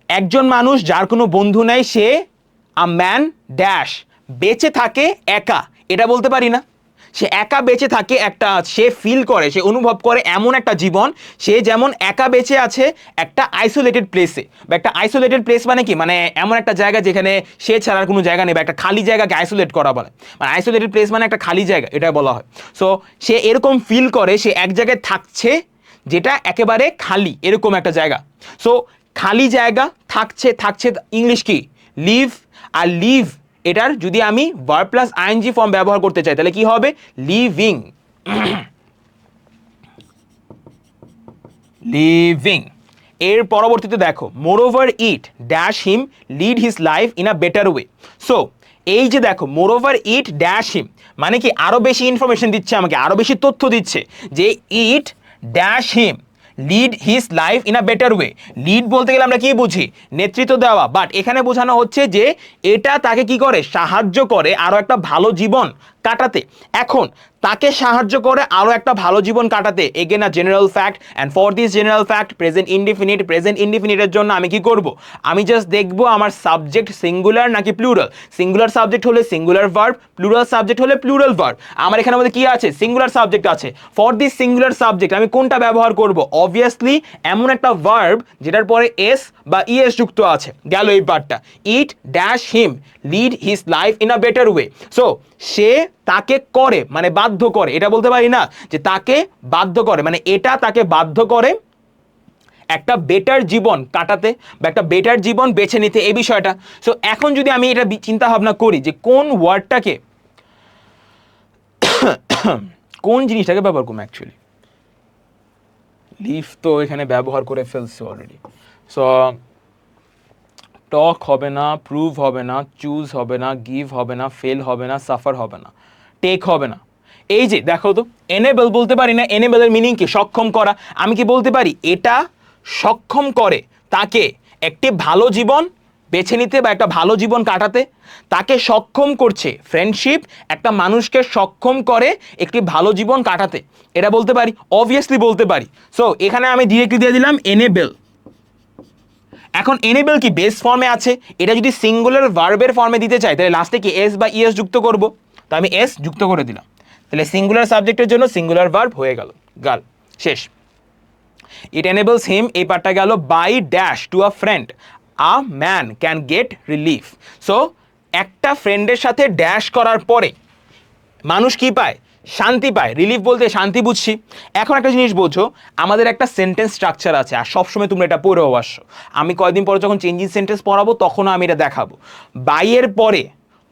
একজন মানুষ যার কোনো বন্ধু নাই সে আ ম্যান ড্যাশ বেঁচে থাকে একা, এটা বলতে পারি না। সে একা বেঁচে থাকে, একটা সে ফিল করে, সে অনুভব করে এমন একটা জীবন, সে যেমন একা বেঁচে আছে একটা আইসোলেটেড প্লেসে, বা একটা আইসোলেটেড প্লেস মানে কি, মানে এমন একটা জায়গা যেখানে সে ছাড়ার কোনো জায়গা নেই, বা একটা খালি জায়গাকে আইসোলেট করা বলে, মানে আইসোলেটেড প্লেস মানে একটা খালি জায়গা, এটা বলা হয়। সো সে এরকম ফিল করে সে এক জায়গায় থাকছে যেটা একেবারে খালি, এরকম একটা জায়গা। সো খালি জায়গা, থাকছে, থাকছে ইংলিশ কি, লিভ। আর লিভ এটার যদি আমি ভার্ব প্লাস আইএনজি ফর্ম ব্যবহার করতে চাই তাহলে কি হবে, লিভিং। লিভিং। এর পরবর্তীতে দেখো, moreover it dash him lead his life in a better way. So এই যে দেখো, মোরওভার ইট ড্যাশ হিম মানে কি, আরো বেশি ইনফরমেশন দিচ্ছে আমাকে, আরো বেশি তথ্য দিচ্ছে যে ইট dash him lead his life in a better way. Lead বলতে গেলে আমরা কি বুঝি, নেতৃত্ব দেওয়া, বাট এখানে বোঝানো হচ্ছে যে এটা তাকে কি করে, সাহায্য করে আরো একটা ভালো জীবন কাটাতে। এখন তাকে সাহায্য করে আরো একটা ভালো জীবন কাটাতে, again a general fact, and for this general fact present indefinite, present ইনডিফিনিটের জন্য আমি কি করব, আমি জাস্ট দেখবো আমার সাবজেক্ট সিঙ্গুলার নাকি প্লুরাল। সিঙ্গুলার সাবজেক্ট হলে সিঙ্গুলার ভার্ব, প্লুরাল সাবজেক্ট হলে প্লুরাল ভার্ব। আমার এখানে মধ্যে কি আছে, সিঙ্গুলার সাবজেক্ট আছে। ফর দিস সিঙ্গুলার সাবজেক্ট আমি কোনটা ব্যবহার করব, অবভিয়াসলি এমন একটা ভার্ব যেটার পরে এস বা ইএস যুক্ত আছে। গেল এই পার্টটা, it dash him lead his life in a better way. So সে তাকে করে মানে বাধ্য করে, এটা বলতে পারি না যে তাকে বাধ্য করে, মানে এটা তাকে বাধ্য করে একটা বেটার জীবন কাটাতে বা একটা বেটার জীবন বেছে নিতে, এই বিষয়টা। সো এখন যদি আমি এটা চিন্তা ভাবনা করি যে কোন ওয়ার্ডটাকে, কোন জিনিসটাকে ব্যবহার করবো, অ্যাকচুয়ালি লিভ তো এখানে ব্যবহার করে ফেলছে অলরেডি। সো টক হবে না, প্রুভ হবে না, চুজ হবে না, গিভ হবে না, ফেল হবে না, সাফার হবে না, টেক হবে না। এই যে দেখো তো, এনেবল বলতে পারি না, এনেবলের মিনিং কি, সক্ষম করা। আমি কি বলতে পারি, এটা সক্ষম করে তাকে একটি ভালো জীবন বেছে নিতে বা একটা ভালো জীবন কাটাতে। তাকে সক্ষম করছে, ফ্রেন্ডশিপ একটা মানুষকে সক্ষম করে একটি ভালো জীবন কাটাতে, এটা বলতে পারি, অবভিয়াসলি বলতে পারি। সো এখানে আমি ডিরেক্টলি দিয়ে দিলাম এনেবল। এখন এনেবল কি বেস ফর্মে আছে, এটা যদি সিঙ্গুলার ভার্বের ফর্মে দিতে চাই তাহলে লাস্টে কি এস বা ইএস যুক্ত করব, তো আমি এস যুক্ত করে দিলাম, তাহলে সিঙ্গুলার সাবজেক্টের জন্য সিঙ্গুলার ভার্ব হয়ে গেল, গাল শেষ। ইট এনেবলস হিম, এই পার্টটা গেল, by dash to a friend a man can get relief. So একটা ফ্রেন্ডের সাথে ড্যাশ করার পরে মানুষ কি পায়, শান্তি পায়। রিলিফ বলতে শান্তি বুঝছি। এখন একটা জিনিস বোঝো, আমাদের একটা সেন্টেন্স স্ট্রাকচার আছে, আর সবসময় তোমরা এটা পড়েও আসছো। আমি কয়েকদিন পরে যখন চেঞ্জিং সেন্টেন্স পড়াবো তখনও আমি এটা দেখাবো। বাইয়ের পরে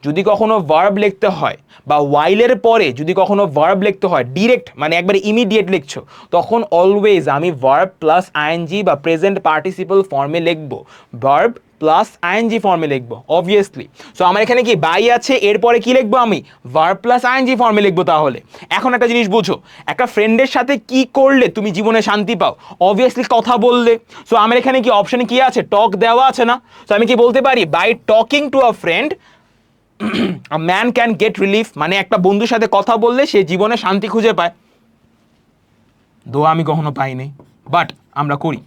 যদি কখনো ভার্ব লিখতে হয়, বা ওয়াইলের পরে যদি কখনো ভার্ব লিখতে হয় ডিরেক্ট, মানে একবারে ইমিডিয়েট লিখছো, তখন অলওয়েজ আমি ভার্ব প্লাস আইএনজি বা প্রেজেন্ট পার্টিসিপল ফর্মে লিখবো, ভার্ব প্লাস আইএনজি ফর্মে লিখবো অবভিয়াসলি। সো আমার এখানে কি বাই আছে, এরপরে কি লিখবো আমি, ভার্ব প্লাস আইএনজি ফর্মে লিখবো। তাহলে এখন একটা জিনিস বুঝো, একটা ফ্রেন্ডের সাথে কি করলে তুমি জীবনে শান্তি পাও, অবভিয়াসলি কথা বললে। সো আমার এখানে কি অপশনে কি আছে, টক দেওয়া আছে না। সো আমি কি বলতে পারি, by talking to a friend a man can get relief, মানে একটা বন্ধুর সাথে কথা বললে সে জীবনে শান্তি খুঁজে পায়। দোয়া আমি কখনো পাইনি, বাট আমরা করি।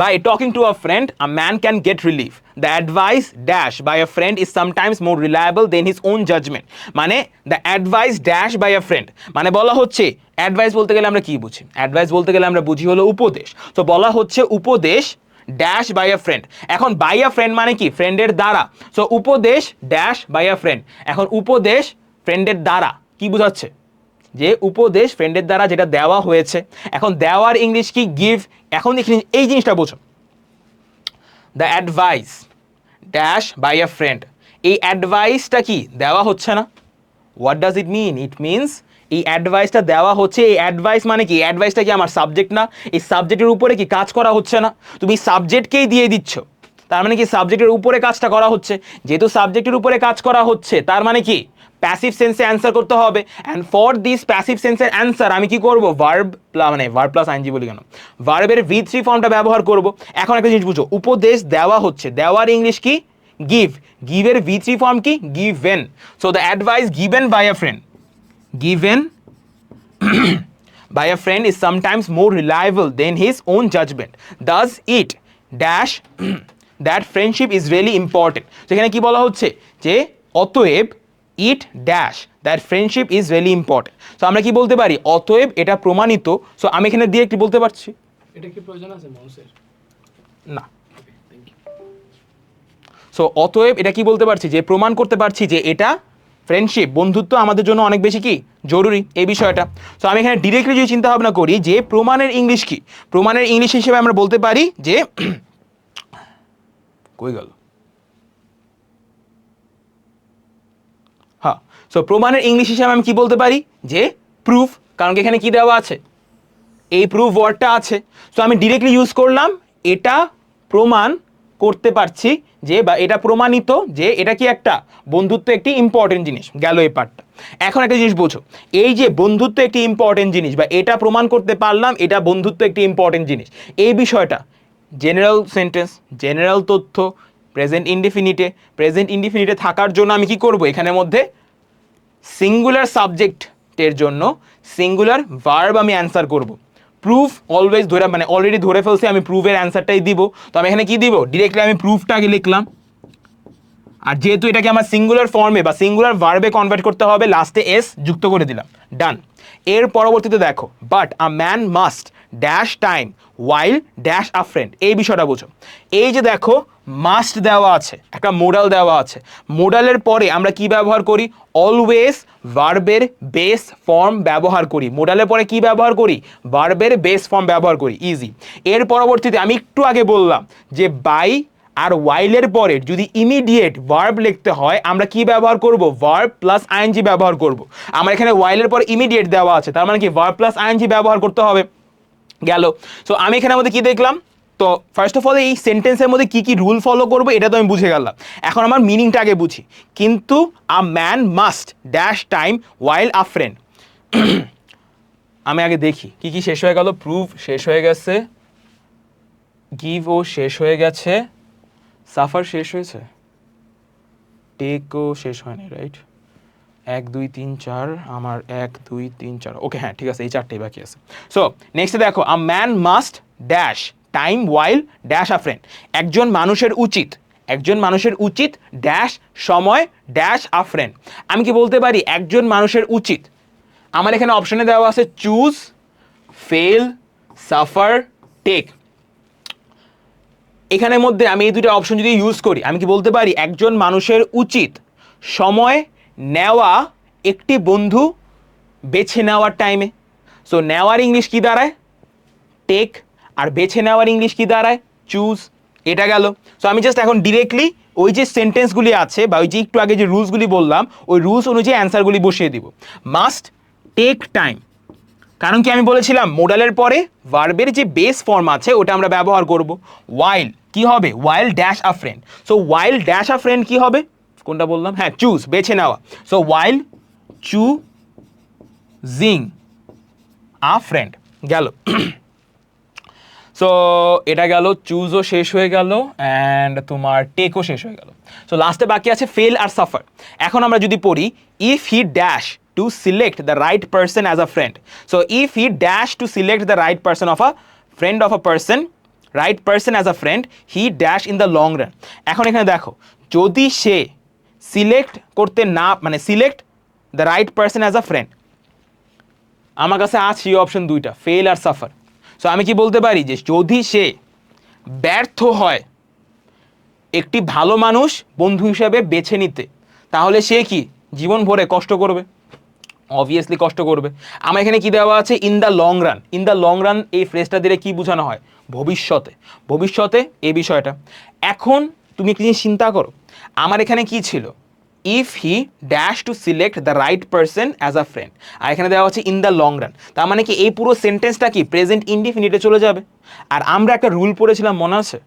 By talking to a friend, a man can get relief. The advice dash by a friend is sometimes more reliable than his own judgment. মানে the advice dash by a friend, মানে বলা হচ্ছে, advice বলতে গেলে আমরা কি বুঝি, advice বলতে গেলে আমরা বুঝি হলো উপদেশ। তো বলা হচ্ছে উপদেশ ড্যাশ বাই আ ফ্রেন্ড। এখন বাই আ ফ্রেন্ড মানে কি, ফ্রেন্ডের দ্বারা। সো উপদেশ ড্যাশ বাই আ ফ্রেন্ড। এখন উপদেশ ফ্রেন্ডের দ্বারা কি বোঝাচ্ছে, যে উপদেশ ফ্রেন্ডের দ্বারা যেটা দেওয়া হয়েছে। এখন দেওয়ার ইংলিশ কি, গিভ। এখন এই জিনিসটা বোঝো, the advice dash by a friend, এই অ্যাডভাইসটা কি দেওয়া হচ্ছে না। What does it mean, it means এই অ্যাডভাইসটা দেওয়া হচ্ছে। এই অ্যাডভাইস মানে কি, অ্যাডভাইসটা কি আমার সাবজেক্ট না, এই সাবজেক্টের উপরে কি কাজ করা হচ্ছে না, তুমি সাবজেক্টকেই দিয়ে দিচ্ছ, তার মানে কি সাবজেক্টের উপরে কাজটা করা হচ্ছে। যেহেতু সাবজেক্টের উপরে কাজ করা হচ্ছে তার মানে কি প্যাসিভ সেন্সে অ্যান্সার করতে হবে। অ্যান্ড ফর দিস প্যাসিভ সেন্সের অ্যান্সার আমি কি করব, ভার্ব মানে ভার্ব প্লাস আইএনজি বলি কেন, ভার্বের V3 ফর্মটা ব্যবহার করব। এখন একটা জিনিস বুঝো, উপদেশ দেওয়া হচ্ছে, দেওয়ার ইংলিশ কি, গিভ। গিভের V3 ফর্ম কি, given. So the advice given by a friend, given by a friend is sometimes more reliable than his own judgment. Does it dash that friendship is really important. সেখানে কি বলা হচ্ছে, যে অতএব it dash that friendship is very important. So আমরা কি বলতে পারি, অতএব এটা প্রমাণিত। সো আমি এখানে দিয়ে একটু বলতে পারছি, এটা কি প্রয়োজন আছে মাউসের? না। সো অতএব এটা কি বলতে পারছি, যে প্রমাণ করতে পারছি যে এটা ফ্রেন্ডশিপ, বন্ধুত্ব আমাদের জন্য অনেক বেশি কি জরুরি এই বিষয়টা। সো আমি এখানে ডিরেক্টলি যদি চিন্তা ভাবনা করি যে প্রমাণের ইংলিশ কি, প্রমাণের ইংলিশ হিসেবে আমরা বলতে পারি যে কই গেল, হ্যাঁ। সো প্রমাণের ইংলিশ হিসেবে আমি কি বলতে পারি, যে প্রুফ, কারণ এখানে কি দেওয়া আছে, এই প্রুফ ওয়ার্ডটা আছে। সো আমি ডিরেক্টলি ইউজ করলাম, এটা প্রমাণ করতে পারছি যে, বা এটা প্রমাণিত যে এটা কি একটা বন্ধুত্ব একটি ইম্পর্টেন্ট জিনিস, গেল এই পার্টটা। এখন একটা জিনিস বোঝো, এই যে বন্ধুত্ব একটি ইম্পর্টেন্ট জিনিস, বা এটা প্রমাণ করতে পারলাম এটা বন্ধুত্ব একটি ইম্পর্টেন্ট জিনিস, এই বিষয়টা জেনারেল সেন্টেন্স, জেনারেল তথ্য, প্রেজেন্ট ইনডিফিনিটে থাকার জন্য আমি কি করব, এখানের মধ্যে সিঙ্গুলার সাবজেক্টের জন্য সিঙ্গুলার ভার্ব আমি অ্যান্সার করব। প্রুফ অলওয়েজ ধরে, মানে অলরেডি ধরে ফেলছি, আমি প্রুফের অ্যান্সারটাই দিব। তো আমি এখানে কি দিব, ডিরেক্টলি আমি প্রুফটা আগে লিখলাম, আর যেহেতু এটাকে আমার সিঙ্গুলার ফর্মে বা সিঙ্গুলার ভার্বে কনভার্ট করতে হবে, লাস্টে এস যুক্ত করে দিলাম, ডান। এর পরবর্তীতে দেখো, but a man must dash time while dash a friend, এই বিষয়টা বোঝো। এই যে দেখো মাস্ট দেওয়া আছে, একটা মোডাল দেওয়া আছে, মোডালের পরে আমরা কি ব্যবহার করি, অলওয়েজ ভার্বের বেস ফর্ম ব্যবহার করি। মোডালের পরে কি ব্যবহার করি, ভার্বের বেস ফর্ম ব্যবহার করি, ইজি। এর পরবর্তীতে আমি একটু আগে বললাম যে বাই আর ওয়াইলের পরে যদি ইমিডিয়েট ভার্ব লিখতে হয়, আমরা কি ব্যবহার করব, ভার্ব প্লাস আইএনজি ব্যবহার করব। আমার এখানে ওয়াইলের পরে ইমিডিয়েট দেওয়া আছে, তার মানে কি ভার্ব প্লাস আইএনজি ব্যবহার করতে হবে, গেল। সো আমি এখানের মধ্যে কি দেখলাম, তো ফার্স্ট অফ অল এই সেন্টেন্সের মধ্যে কি কি রুল ফলো করবো এটা তো আমি বুঝে গেলাম। এখন আমার মিনিংটা আগে বুঝি, কিন্তু a man must dash time while a friend, আমি আগে দেখি কি কি শেষ হয়ে গেল। প্রুফ শেষ হয়ে গেছে, গিভও শেষ হয়ে গেছে, সাফার শেষ হয়েছে, টেকও শেষ হয়নি, রাইট? 1 2 3 4, আমার 1 2 3 4, ওকে, হ্যাঁ ঠিক আছে, এই চারটেই বাকি আছে। সো নেক্সটে দেখো, a man must dash time while dash a friend, একজন মানুষের উচিত ড্যাশ সময় ড্যাশ আ ফ্রেন্ড। আমি কি বলতে পারি, একজন মানুষের উচিত, আমার এখানে অপশনে দেওয়া আছে চুজ, ফেল, সাফার, টেক। এখানের মধ্যে আমি এই দুটো অপশন যদি ইউজ করি, আমি কি বলতে পারি, একজন মানুষের উচিত সময় নেওয়া একটি বন্ধু বেছে নেওয়ার টাইমে। সো নেওয়ার ইংলিশ কি দাঁড়ায়, টেক, আর বেছে নেওয়ার ইংলিশ কি দাঁড়ায়, চুজ। এটা গেল। সো আমি জাস্ট এখন ডিরেক্টলি ওই যে সেন্টেন্সগুলি আছে বা ওই যে একটু আগে যে রুলসগুলি বললাম, ওই রুলস অনুযায়ী অ্যান্সারগুলি বসিয়ে দিব। মাস্ট টেক টাইম, কারণ কি আমি বলেছিলাম মোডালের পরে ভার্বের যে বেস ফর্ম আছে ওটা আমরা ব্যবহার করব। ওয়াইল কি হবে, while dash a friend, so while dash a friend কি হবে, কোনটা বললাম, হ্যাঁ চুজ, বেছে নেওয়া। So while choosing a friend, গেল। সো এটা গেল, চুজও শেষ হয়ে গেল, অ্যান্ড তোমার টেকও শেষ হয়ে গেল। সো লাস্টে বাকি আছে ফেল আর সাফার। এখন আমরা যদি পড়ি, if he dash to select the right person as a friend. So if he dash to select the right person as a friend, he dash in the long run. এখন এখানে দেখো, যদি সে select করতে না, মানে select the right person as a friend, আমার কাছে আছে এই অপশন দুইটা, ফেল আর সাফার। সো আমি কি বলতে পারি, যে যদি সে ব্যর্থ হয় একটি ভালো মানুষ বন্ধু হিসেবে বেছে নিতে, তাহলে সে কি জীবন ভরে কষ্ট করবে, অবভিয়াসলি কষ্ট করবে। আমার এখানে কি দেওয়া আছে, in the long run. In the long run এই ফ্রেজটা দিয়ে কি বোঝানো হয়, ভবিষ্যতে এই বিষয়টা। এখন তুমি একটি জিনিস চিন্তা করো, আমার এখানে কি ছিল, if he dash to select the right person as a friend, আর এখানে দেওয়া হচ্ছে ইন দ্য লং রান। তার মানে কি এই পুরো সেন্টেন্সটা কি প্রেজেন্ট ইনডিফিনিটে চলে যাবে। আর আমরা একটা রুল পড়েছিলাম মনে আছে,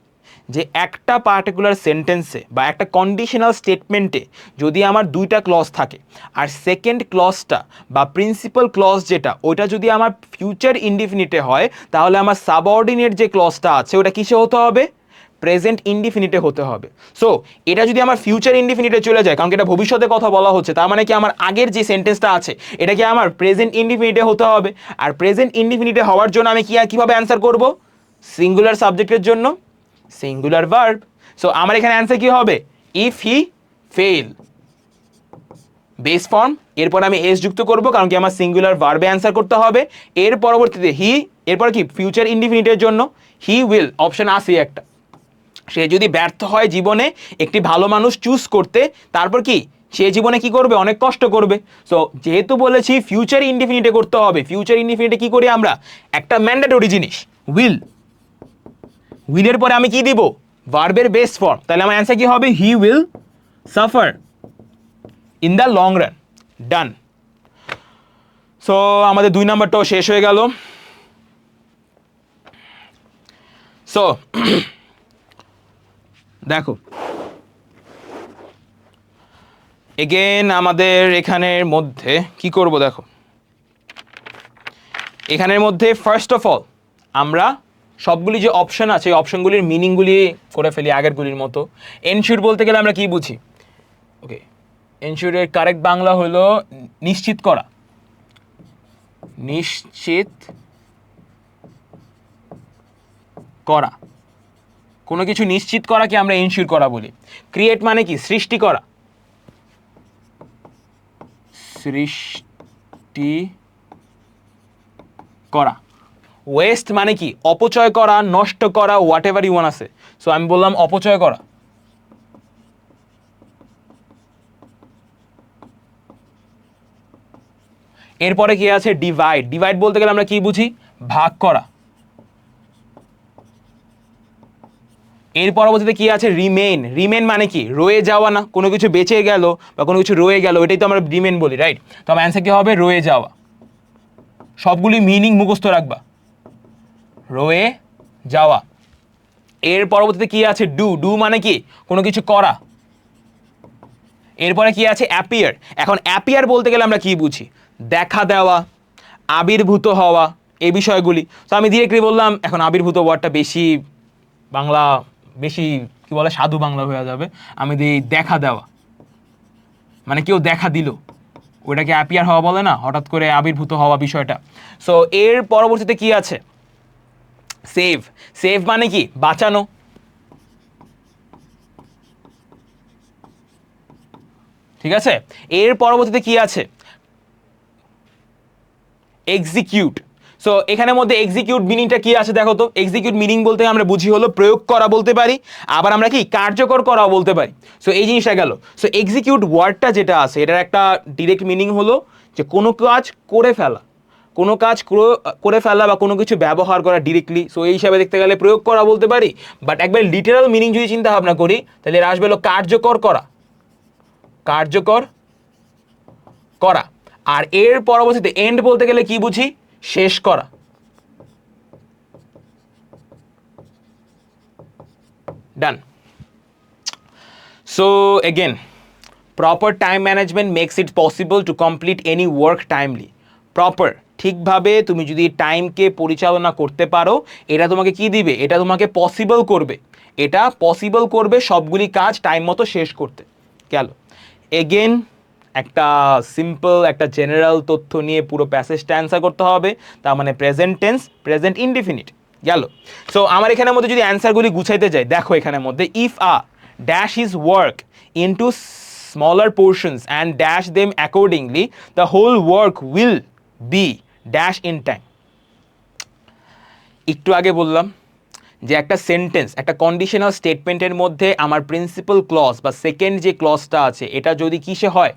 যে একটা পার্টিকুলার সেন্টেন্সে বা একটা কন্ডিশনাল স্টেটমেন্টে যদি আমার দুইটা ক্লজ থাকে, আর সেকেন্ড ক্লজটা বা প্রিন্সিপাল ক্লজ যেটা, ওইটা যদি আমার ফিউচার ইনডিফিনিটে হয়, তাহলে আমার সাবঅর্ডিনেট যে ক্লজটা আছে ওটা কিসে হতে হবে, প্রেজেন্ট ইনডিফিনিটে হতে হবে। সো এটা যদি আমার ফিউচার ইনডিফিনিটে চলে যায়, কারণ এটা ভবিষ্যতে কথা বলা হচ্ছে, তার মানে কি আমার আগের যে সেন্টেন্সটা আছে এটা কি আমার প্রেজেন্ট ইনডিফিনিটে হতে হবে। আর প্রেজেন্ট ইনডিফিনিটে হওয়ার জন্য আমি কিভাবে অ্যান্সার করব, সিঙ্গুলার সাবজেক্টের জন্য সিঙ্গুলার ভার্ব। সো আমার এখানে অ্যান্সার কি হবে, if he fail, base form, এরপর আমি এস যুক্ত করব কারণ কি আমার সিঙ্গুলার ভার্বে অ্যান্সার করতে হবে। এর পরবর্তীতে হি, এরপর কি ফিউচার ইনডিফিনিটের জন্য হি উইল, অপশন আসি একটা। সে যদি ব্যর্থ হয় জীবনে একটি ভালো মানুষ চুজ করতে, তারপর কি সে জীবনে কি করবে, অনেক কষ্ট করবে। সো যেহেতু বলেছি ফিউচার ইনডিফিনিটে করতে হবে, ফিউচার ইনডিফিনিটে কি করি আমরা, একটা ম্যান্ডেটরি জিনিস উইল, উইলের পরে আমি কি দিব, ভার্বের বেস ফর্ম। তাহলে আমার অ্যান্সার কি হবে, he will suffer in the long run. Done. So আমাদের 2 নাম্বারটাও শেষ হয়ে গেল। সো দেখো এগেন আমাদের এখানের মধ্যে কি করব, দেখো এখানের মধ্যে ফার্স্ট অফ অল আমরা সবগুলি যে অপশন আছে এই অপশনগুলির মিনিংগুলি করে ফেলি আগেরগুলির মতো। এনশিওর বলতে গেলে আমরা কি বুঝি, ওকে, এনশিওরের কারেক্ট বাংলা হলো নিশ্চিত করা, নিশ্চিত করা, কোনো কিছু নিশ্চিত করাকে আমরা এনশিওর করা বলি। ক্রিয়েট মানে কি, সৃষ্টি করা, সৃষ্টি করা। ওয়েস্ট মানে কি, অপচয় করা, নষ্ট করা, হোয়াট এভার ইউ ওয়ান আছে। সো আমি বললাম অপচয় করা। এরপরে কি আছে, ডিভাইড। ডিভাইড বলতে গেলে আমরা কি বুঝি, ভাগ করা। এর পরবর্তীতে কি আছে, রিমেইন। রিমেইন মানে কি, রয়ে যাওয়া না, কোনো কিছু বেঁচে গেল বা কোনো কিছু রয়ে গেল, এটাই তো আমরা রিমেইন বলি, রাইট। তো আমার অ্যান্সার কি হবে, রয়ে যাওয়া। সবগুলি মিনিং মুখস্থ রাখবা, রয়ে যাওয়া। এর পরবর্তীতে কি আছে, ডু। ডু মানে কি, কোনো কিছু করা। এরপরে কি আছে, অ্যাপিয়ার। এখন অ্যাপিয়ার বলতে গেলে আমরা কি বুঝি, দেখা দেওয়া, আবির্ভূত হওয়া, এই বিষয়গুলি। তো আমি ডিরেক্টলি বললাম, এখন আবির্ভূত ওয়ার্ডটা বেশি বাংলা, বেশি কি বলে, সাধু বাংলা হয়ে যাবে। আমি দিই দেখা দেওয়া, মানে কেউ দেখা দিল, ওইটাকে অ্যাপিয়ার হওয়া বলে না, হঠাৎ করে আবির্ভূত হওয়া বিষয়টা। সো এর পরবর্তীতে কি আছে, সেভ। সেভ মানে কি, বাঁচানো। ঠিক আছে। এর পরবর্তীতে কি আছে, এক্সিকিউট। সো এখানের মধ্যে এক্সিকিউট মিনিংটা কি আছে দেখো তো। এক্সিকিউট মিনিং বলতে আমরা বুঝি হলো প্রয়োগ করা বলতে পারি, আবার আমরা কি কার্যকর করা বলতে পারি। সো এই জিনিসটা গেল। সো এক্সিকিউট ওয়ার্ডটা যেটা আছে এটার একটা ডিরেক্ট মিনিং হলো যে কোনো কাজ করে ফেলা, কোনো কাজ করে ফেলা বা কোনো কিছু ব্যবহার করা ডিরেক্টলি। সো এই হিসাবে দেখতে গেলে প্রয়োগ করা বলতে পারি। বাট একবার লিটারাল মিনিং যদি চিন্তা ভাবনা করি তাহলে এর আসবে হলো কার্যকর করা, কার্যকর করা। আর এর পরবর্তীতে এন্ড বলতে গেলে কি বুঝি, শেষ করা। Done. So again, proper time management makes it possible to complete any work timely. Proper, ঠিকভাবে তুমি যদি টাইমকে পরিচালনা করতে পারো, এটা তোমাকে কি দিবে, এটা তোমাকে পসিবল করবে, এটা পসিবল করবে সবগুলি কাজ টাইম মতো শেষ করতে। গেল। এগেন একটা সিম্পল একটা জেনারেল তথ্য নিয়ে পুরো প্যাসেজটা অ্যান্সার করতে হবে, তার মানে প্রেজেন্ট টেন্স, প্রেজেন্ট ইনডিফিনিট। গেল। সো আমার এখানের মধ্যে যদি অ্যান্সারগুলি গুছাইতে যাই, দেখো এখানের মধ্যে if a dash is work into smaller portions and dash them accordingly, the whole work will be dash in time. একটু আগে বললাম যে একটা সেন্টেন্স, একটা কন্ডিশনাল স্টেটমেন্টের মধ্যে আমার প্রিন্সিপাল ক্লজ বা সেকেন্ড যে ক্লজটা আছে এটা যদি কিসে হয়,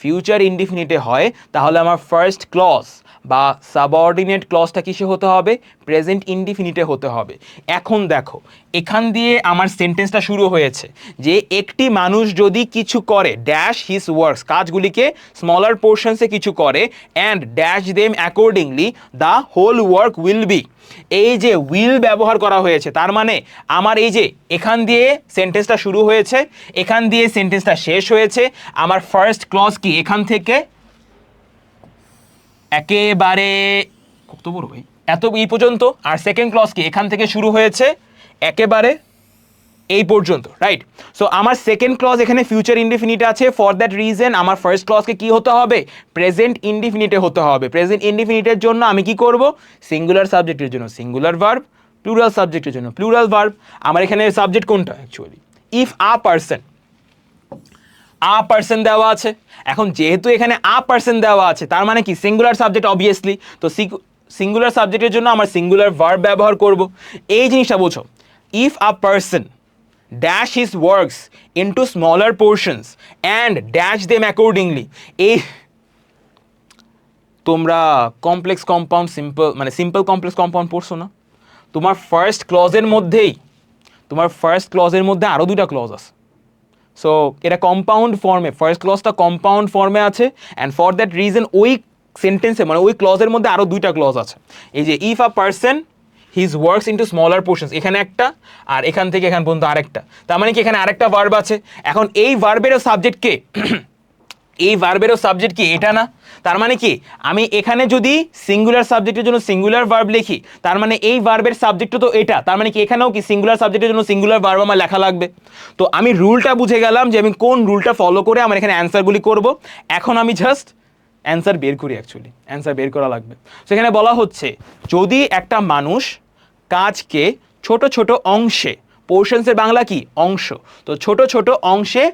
ফিউচার ইনডিফিনিটে হয়, তাহলে আমার ফার্স্ট ক্লজ বা সাবঅর্ডিনেট ক্লজটা কিসে হতে হবে, প্রেজেন্ট ইনডিফিনিটে হতে হবে। এখন দেখো এখান দিয়ে আমার সেন্টেন্সটা শুরু হয়েছে যে একটি মানুষ যদি কিছু করে, ড্যাশ হিজ ওয়ার্কস, কাজগুলিকে স্মলার পোর্শনসে কিছু করে, and dash them accordingly the whole work will be. এই যে উইল ব্যবহার করা হয়েছে, তার মানে আমার এই যে এখান দিয়ে সেন্টেন্সটা শুরু হয়েছে, এখান দিয়ে সেন্টেন্সটা শেষ হয়েছে। আমার ফার্স্ট ক্লজ কি, এখান থেকে একেবারে কত বড় ভাই, এত এই পর্যন্ত। আর সেকেন্ড ক্লজ কি, এখান থেকে শুরু হয়েছে একেবারে এই পর্যন্ত, রাইট। সো আমার সেকেন্ড ক্লজ এখানে ফিউচার ইনডিফিনিটে আছে, ফর দ্যাট রিজন আমার ফার্স্ট ক্লজকে কি হতে হবে, প্রেজেন্ট ইনডিফিনিটে হতে হবে। প্রেজেন্ট ইনডিফিনিটের জন্য আমি কি করব, সিঙ্গুলার সাবজেক্টের জন্য সিঙ্গুলার ভার্ব, প্লুরাল সাবজেক্টের জন্য প্লুরাল ভার্ব। আমার এখানে সাবজেক্ট কোনটা actually, if a person. A person দেওয়া আছে। এখন যেহেতু এখানে আ পার্সন দেওয়া আছে তার মানে কি সিঙ্গুলার সাবজেক্ট অবভিয়াসলি, তো সিঙ্গুলার সাবজেক্টের জন্য আমার সিঙ্গুলার ভার্ব ব্যবহার করব। এই জিনিসটা বোঝো, if a person dash his works into smaller portions and dash them accordingly, এই তোমরা কমপ্লেক্স কম্পাউন্ড সিম্পল মানে সিম্পল কমপ্লেক্স কম্পাউন্ড পড়ছো না? তোমার ফার্স্ট ক্লজের মধ্যে আরও দুইটা ক্লজ আছে। সো এটা কম্পাউন্ড ফর্মে, ফার্স্ট ক্লজটা কম্পাউন্ড ফর্মে আছে, অ্যান্ড ফর দ্যাট রিজন ওই সেন্টেন্সে মানে ওই ক্লজের মধ্যে আরও দুইটা ক্লজ আছে। এই যে if a person his works into smaller portions, এখানে একটা আর এখান থেকে এখান পর্যন্ত আরেকটা, তার মানে কি এখানে আরেকটা ভার্ব আছে। এখন এই ভার্বেরও সাবজেক্ট কে? এই ভার্বেরও সাবজেক্ট কি? এটা না। তার মানে কি আমি এখানে যদি সিঙ্গুলার সাবজেক্টের জন্য সিঙ্গুলার ভার্ব লিখি তার মানে এই ভার্বের সাবজেক্টও তো এটা, তার মানে কি এখানেও কি সিঙ্গুলার সাবজেক্টের জন্য সিঙ্গুলার ভার্ব আমার লেখা লাগবে। তো আমি রুলটা বুঝে গেলাম যে আমি কোন রুলটা ফলো করে আমার এখানে অ্যান্সারগুলি করব। এখন আমি জাস্ট অ্যান্সার বের করি, অ্যাকচুয়ালি অ্যান্সার বের করা লাগবে। সেখানে বলা হচ্ছে যদি একটা মানুষ কাজকে ছোট ছোট অংশে, পোর্শনসের বাংলা কি? অংশ, তো ছোট ছোট অংশে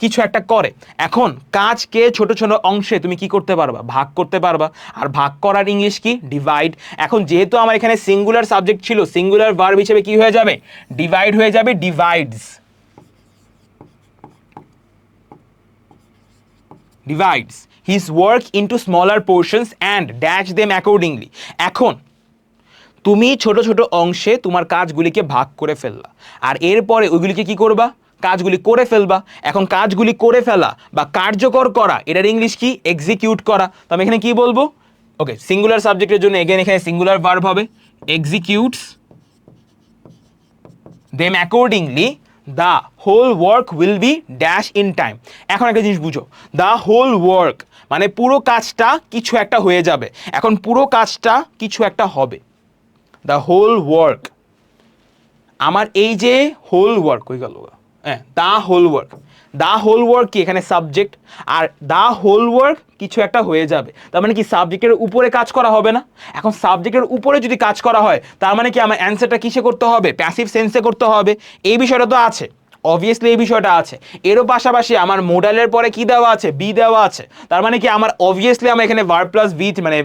কিছু একটা করে। এখন কাজকে ছোট ছোট অংশে তুমি কি করতে পারবা? ভাগ করতে পারবা। আর ভাগ করার ইংলিশ কি? ডিভাইড। এখন যেহেতু আমার এখানে সিঙ্গুলার সাবজেক্ট ছিল, সিঙ্গুলার ভার্ব হিসেবে কি হয়ে যাবে? ডিভাইড হয়ে যাবে, divides. Divides his work into smaller portions and dash them accordingly. এখন তুমি ছোট ছোট অংশে তোমার কাজগুলিকে ভাগ করে ফেললা, আর এরপরে ওইগুলিকে কি করবা? কাজগুলি করে ফেলবা। এখন কাজগুলি করে ফেলা বা কার্যকর করা, এটার ইংলিশ কি? এক্সিকিউট করা। তো আমি এখানে কি বলবো? ওকে, সিঙ্গুলার সাবজেক্টের জন্য এগেন এখানে সিঙ্গুলার ভার্ব হবে executes them accordingly, the whole work will be dash in time. এখন একটা জিনিস বুঝো, দ্য হোল ওয়ার্ক মানে পুরো কাজটা কিছু একটা হয়ে যাবে। এখন পুরো কাজটা কিছু একটা হবে, দ্য হোল ওয়ার্ক। আমার এই যে হোল ওয়ার্ক হয়ে গেল, হ্যাঁ, the whole work. The whole work কি? এখানে সাবজেক্ট, আর দ্য হোল ওয়ার্ক কিছু একটা হয়ে যাবে, তার মানে কি সাবজেক্টের উপরে কাজ করা হবে না? এখন সাবজেক্টের উপরে যদি কাজ করা হয় তার মানে কি আমার অ্যান্সারটা কিসে করতে হবে? প্যাসিভ সেন্সে করতে হবে। এই বিষয়টা তো আছে, অবভিয়াসলি এই বিষয়টা আছে। এরও পাশাপাশি আমার মোডালের পরে কি দেওয়া আছে? বি দেওয়া আছে। তার মানে কি আমার অবভিয়াসলি আমার এখানে ভার্ব প্লাস ভি, মানে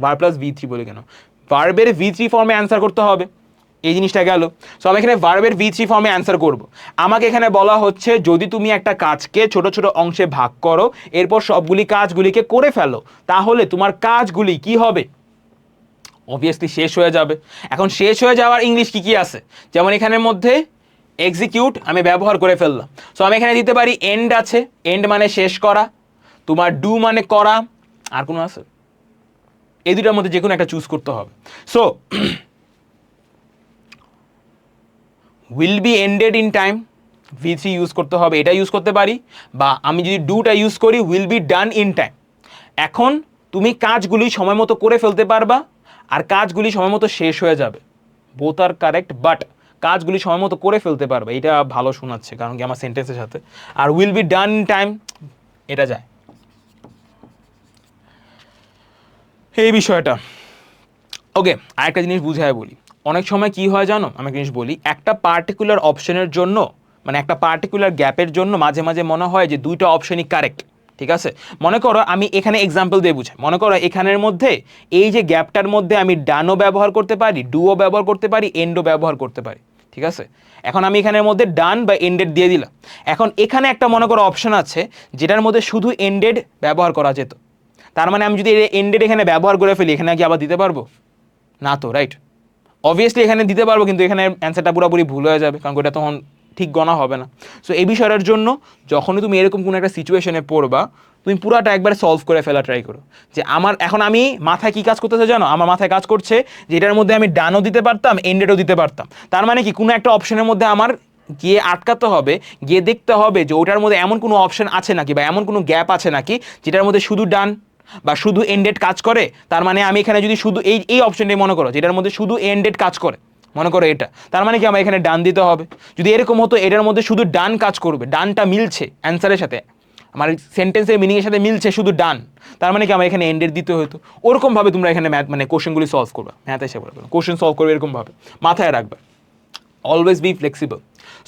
ভার্ব প্লাস ভি থ্রি বলে কেন, ভার্বের ভি থ্রি ফর্মে অ্যান্সার করতে হবে। এই জিনিসটা গেল। সো আমি এখানে ভার্বের ভি থ্রি ফর্মে অ্যান্সার করব। আমাকে এখানে বলা হচ্ছে যদি তুমি একটা কাজকে ছোট ছোট অংশে ভাগ করো, এরপর সবগুলি কাজগুলিকে করে ফেলো, তাহলে তোমার কাজগুলি কি হবে? অবভিয়াসলি শেষ হয়ে যাবে। এখন শেষ হয়ে যাওয়ার ইংলিশ কি কি আছে? যেমন এখানের মধ্যে এক্সিকিউট আমি ব্যবহার করে ফেললাম। সো আমি এখানে দিতে পারি এন্ড আছে, এন্ড মানে শেষ করা, তোমার ডু মানে করা, আর কোনো আছে? এই দুটার মধ্যে যে কোনো একটা চুজ করতে হবে। So will be ended in time, V three use করতে হবে, এটা ইউজ করতে পারি। বা আমি যদি ডুটা ইউজ করি, will be done in time. এখন তুমি কাজগুলি সময় মতো করে ফেলতে পারবা, আর কাজগুলি সময় মতো শেষ হয়ে যাবে। বোথ আর কারেক্ট, বাট কাজগুলি সময় মতো করে ফেলতে পারবে, এটা ভালো শোনাচ্ছে কারণ কি আমার সেন্টেন্সের সাথে। আর will be done in time এটা যায় এই বিষয়টা। ওকে, আরেকটা জিনিস বুঝায় বলি। অনেক সময় কি হয় জানো, আমি একটা জিনিস বলি, একটা পার্টিকুলার অপশনের জন্য মানে একটা পার্টিকুলার গ্যাপের জন্য মাঝে মাঝে মনে হয় যে দুইটা অপশনই কারেক্ট। ঠিক আছে, মনে করো আমি এখানে এক্সাম্পল দিয়ে বুঝাই। মনে করো এখানের মধ্যে এই যে গ্যাপটার মধ্যে আমি ডানও ব্যবহার করতে পারি, ডুও ব্যবহার করতে পারি, এন্ডও ব্যবহার করতে পারি। ঠিক আছে, এখন আমি এখানের মধ্যে ডান বা এন্ডেড দিয়ে দিলাম। এখন এখানে একটা মনে করো অপশন আছে যেটার মধ্যে শুধু এন্ডেড ব্যবহার করা যেত। তার মানে আমি যদি এন্ডেড এখানে ব্যবহার করে ফেলি, এখানে কি আবার দিতে পারবো না? তো রাইট, অবভিয়াসলি এখানে দিতে পারবো, কিন্তু এখানে অ্যান্সারটা পুরোপুরি ভুল হয়ে যাবে, কারণ ওটা তখন ঠিক গণা হবে না। সো এই বিষয়টার জন্য যখনই তুমি এরকম কোনো একটা সিচুয়েশনে পড়বা, তুমি পুরাটা একবার সলভ করে ফেলা ট্রাই করো। যে আমার এখন আমি মাথায় কি কাজ করতেছে জানো? আমার মাথায় কাজ করছে যে এটার মধ্যে আমি ডানও দিতে পারতাম, এন্ডেডও দিতে পারতাম। তার মানে কি কোনো একটা অপশনের মধ্যে আমার গিয়ে আটকাতে হবে, গিয়ে দেখতে হবে যে ওটার মধ্যে এমন কোনো অপশন আছে নাকি বা এমন কোনো গ্যাপ আছে নাকি যেটার মধ্যে শুধু ডান বা শুধু এন্ডেড কাজ করে। তার মানে আমি এখানে যদি শুধু এই অপশনটাই মনে করো যেটার মধ্যে শুধু এন্ডেড কাজ করে, মনে করো এটা, তার মানে কি আমার এখানে ডান দিতে হবে। যদি এরকম হতো এটার মধ্যে শুধু ডান কাজ করবে, ডানটা মিলছে অ্যান্সারের সাথে, আমার সেন্টেন্সের মিনিংয়ের সাথে মিলছে শুধু ডান, তার মানে কি আমার এখানে এন্ডেড দিতে হতো। ওরকমভাবে তোমরা এখানে ম্যাথ মানে কোশ্চেনগুলি সলভ করবে, ম্যাথ এসে বলবে কোশ্চেন সলভ করবে এরকমভাবে মাথায় রাখবে। Always be flexible.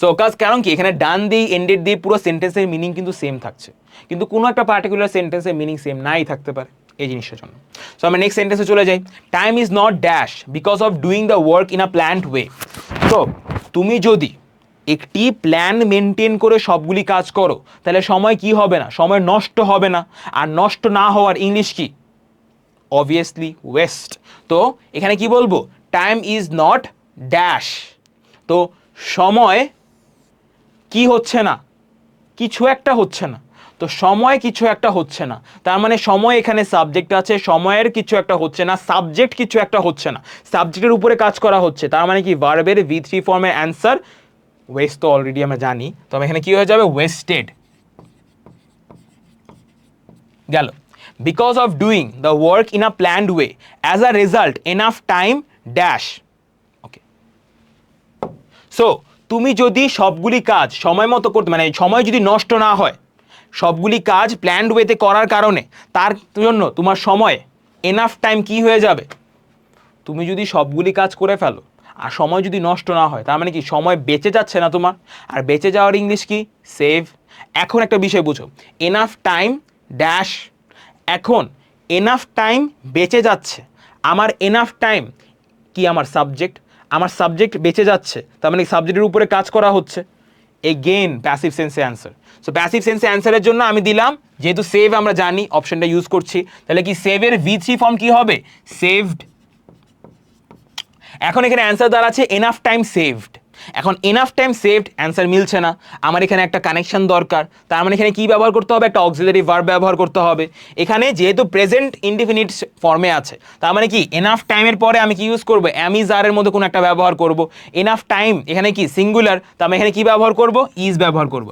সো কারণ কি এখানে ডান দিয়ে এন্ডেড দিয়ে পুরো সেন্টেন্সের মিনিং কিন্তু সেম থাকছে, কিন্তু কোনো একটা পার্টিকুলার সেন্টেন্সের মিনিং সেম নাই থাকতে পারে এই জিনিসটার জন্য। সো আমরা নেক্সট সেন্টেন্সে চলে যাই। Time is not dash because of doing the work in a planned way. তো তুমি যদি একটি প্ল্যান মেনটেন করে সবগুলি কাজ করো তাহলে সময় কি হবে না, সময় নষ্ট হবে না। আর নষ্ট না হওয়ার ইংলিশ কি? Obviously West. তো এখানে কি বলবো? Time is not dash. তো সময় কি হচ্ছে না? কিছু একটা হচ্ছে না। তো সময় কিছু একটা হচ্ছে না, তার মানে সময় এখানে সাবজেক্ট আছে, সময়ের কিছু একটা হচ্ছে না, সাবজেক্ট কিছু একটা হচ্ছে না, সাবজেক্টের উপরে কাজ করা হচ্ছে, তার মানে কি ভার্বের V3 ফর্মের অ্যান্সার ওয়েস্ট তো অলরেডি আমরা জানি, তবে এখানে কি হয়ে যাবে? ওয়েস্টেড গেল। Because of doing the work in a planned way as a result enough time dash. Okay, so তুমি যদি সবগুলি কাজ সময় মতো করতে, মানে সময় যদি নষ্ট না হয়, সবগুলি কাজ প্ল্যান্ড ওয়েতে করার কারণে তার জন্য তোমার সময় এনাফ টাইম কি হয়ে যাবে? তুমি যদি সবগুলি কাজ করে ফেলো আর সময় যদি নষ্ট না হয়, তার মানে কি সময় বেঁচে যাচ্ছে না তোমার। আর বেঁচে যাওয়ার ইংলিশ কি? সেভ। এখন একটা বিষয় বুঝো, এনাফ টাইম ড্যাশ। এখন এনাফ টাইম বেঁচে যাচ্ছে, আমার এনাফ টাইম কি? আমার সাবজেক্ট, আমার সাবজেক্ট বেঁচে যাচ্ছে, তার মানে সাবজেক্টের উপরে কাজ করা হচ্ছে। এগেন প্যাসিভ সেন্সে অ্যান্সার। সো প্যাসিভ সেন্সে অ্যান্সারের জন্য আমি দিলাম, যেহেতু সেভ আমরা জানি অপশনটা ইউজ করছি, তাহলে কি সেভের V3 ফর্ম কি হবে? সেভড। এখন এখানে অ্যান্সার দাঁড়াচ্ছে এনাফ টাইম সেভড। এখন এনাফ টাইম সেভড অ্যান্সার মিলছে না, আমার এখানে একটা কানেকশন দরকার, তার মানে এখানে কি ব্যবহার করতে হবে? একটা অক্সিলারি ভার্ব ব্যবহার করতে হবে। এখানে যেহেতু প্রেজেন্ট ইনডিফিনিট ফর্মে আছে, তার মানে কি এনাফ টাইমের পরে আমি কি ইউজ করবো? অ্যাম ইজ আর এর মধ্যে কোনো একটা ব্যবহার করব। এনাফ টাইম এখানে কি সিঙ্গুলার, তার মানে এখানে কি ব্যবহার করব? ইজ ব্যবহার করব।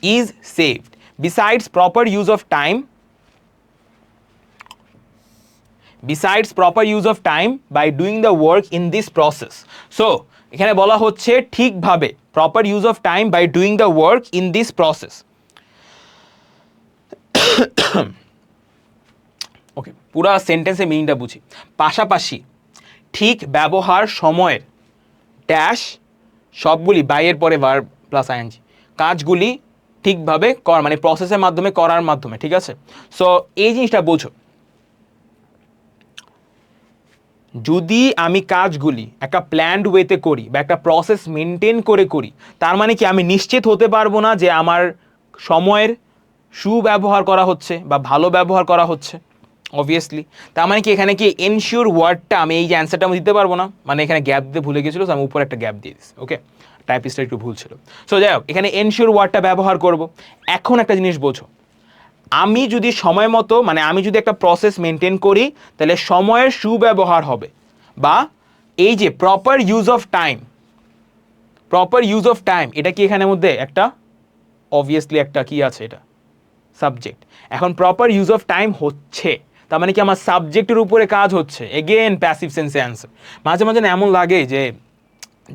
Is saved. Besides proper use of time, besides proper use of time by doing the work in this process. So এখানে বলা হচ্ছে ঠিকভাবে proper use of time by doing the work in this process. ওকে, পুরো সেন্টেন্সের মিনিংটা বুঝি। পাশাপাশি ঠিক ব্যবহার সময়ের ড্যাশ সবগুলি বাইয়ের পরে ভার্ব প্লাস আইএনজি কাজগুলি ঠিকভাবে কর, মানে প্রসেসের মাধ্যমে করার মাধ্যমে, ঠিক আছে? সো এই জিনিসটা বোঝো, যদি আমি কাজগুলি একটা প্ল্যান্ড ওয়েতে করি বা একটা প্রসেস মেনটেন করে করি, তার মানে কি আমি নিশ্চিত হতে পারবো না যে আমার সময়ের সুব্যবহার করা হচ্ছে বা ভালো ব্যবহার করা হচ্ছে? অবভিয়াসলি। তার মানে কি এখানে কি এনশিওর ওয়ার্ডটা আমি এই যে অ্যান্সারটা আমি দিতে পারবো না, মানে এখানে গ্যাপ দিতে ভুলে গেছিলো, আমি উপরে একটা গ্যাপ দিয়ে দিচ্ছি। ওকে, টাইপিস্টটা একটু ভুল ছিল। সো যাই হোক, এখানে এনশিওর ওয়ার্ডটা ব্যবহার করব। এখন একটা জিনিস বোঝো, আমি যদি সময় মতো, মানে আমি যদি একটা প্রসেস মেনটেন করি, তাহলে সময়ের সুব্যবহার হবে, বা এই যে proper use of time, proper use of time এটা কি এখানের মধ্যে একটা অবভিয়াসলি একটা কি আছে? এটা সাবজেক্ট। এখন প্রপার ইউজ অফ টাইম হচ্ছে, তার মানে কি আমার সাবজেক্টের উপরে কাজ হচ্ছে। এগেন প্যাসিভ সেন্সে অ্যান্সার। মাঝে মাঝে না এমন লাগে যে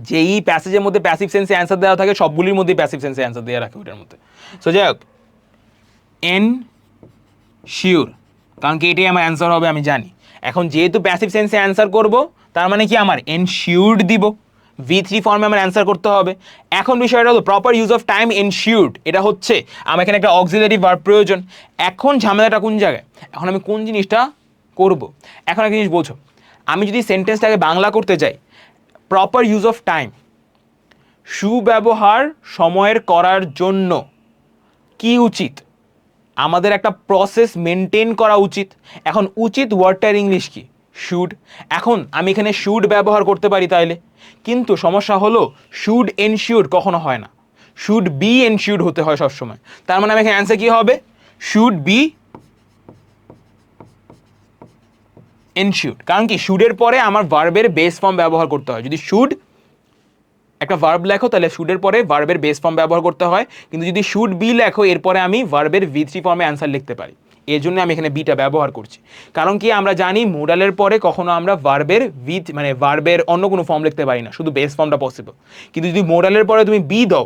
যেই প্যাসেজের মধ্যে প্যাসিভ সেন্সে অ্যান্সার দেওয়া থাকে সবগুলির মধ্যেই প্যাসিভ সেন্সে অ্যান্সার দেওয়া রাখে ওটার মধ্যে। সো যাই হোক, এনশিওর, কারণ কি এটাই আমার অ্যান্সার হবে আমি জানি। এখন যেহেতু প্যাসিভ সেন্সে অ্যান্সার করব, তার মানে কি আমার এনশিওরড দিব, V3 ফর্মে আমার অ্যান্সার করতে হবে। এখন বিষয়টা হলো প্রপার ইউজ অফ টাইম এনশিওরড, এটা হচ্ছে আমার এখানে একটা অক্সিলারি ভার্ব প্রয়োজন। এখন ঝামেলাটা কোন জায়গায়? এখন আমি কোন জিনিসটা করব? এখন একটা জিনিস বোঝো, আমি যদি সেন্টেন্সটাকে বাংলা করতে যাই, প্রপার ইউজ অফ টাইম সুব্যবহার সময়ের করার জন্য কি উচিত? আমাদের একটা প্রসেস মেনটেন করা উচিত। এখন উচিত ওয়ার্ডটার ইংলিশ কি? শুড। এখন আমি এখানে শুড ব্যবহার করতে পারি তাইলে, কিন্তু সমস্যা হলো শুড এনশিওর কখনো হয় না, শুড বি এনশিওর হতে হয় সবসময়। তার মানে আমি এখানে অ্যান্সার কি হবে? Should be ensure. কারণ কি শুডের পরে আমার ভার্বের বেস ফর্ম ব্যবহার করতে হয়। যদি শুড একটা ভার্ব লেখো তাহলে শুডের পরে ভার্বের বেস ফর্ম ব্যবহার করতে হয়, কিন্তু যদি শুড বি লেখো এরপরে আমি ভার্বের V3 ফর্মে অ্যান্সার লিখতে পারি। এর জন্য আমি এখানে বিটা ব্যবহার করছি। কারণ কি আমরা জানি মোডালের পরে কখনো আমরা ভার্বের মানে ভার্বের অন্য কোনো ফর্ম লিখতে পারি না, শুধু বেস ফর্মটা পসিবল। কিন্তু যদি মোডালের পরে তুমি বি দাও,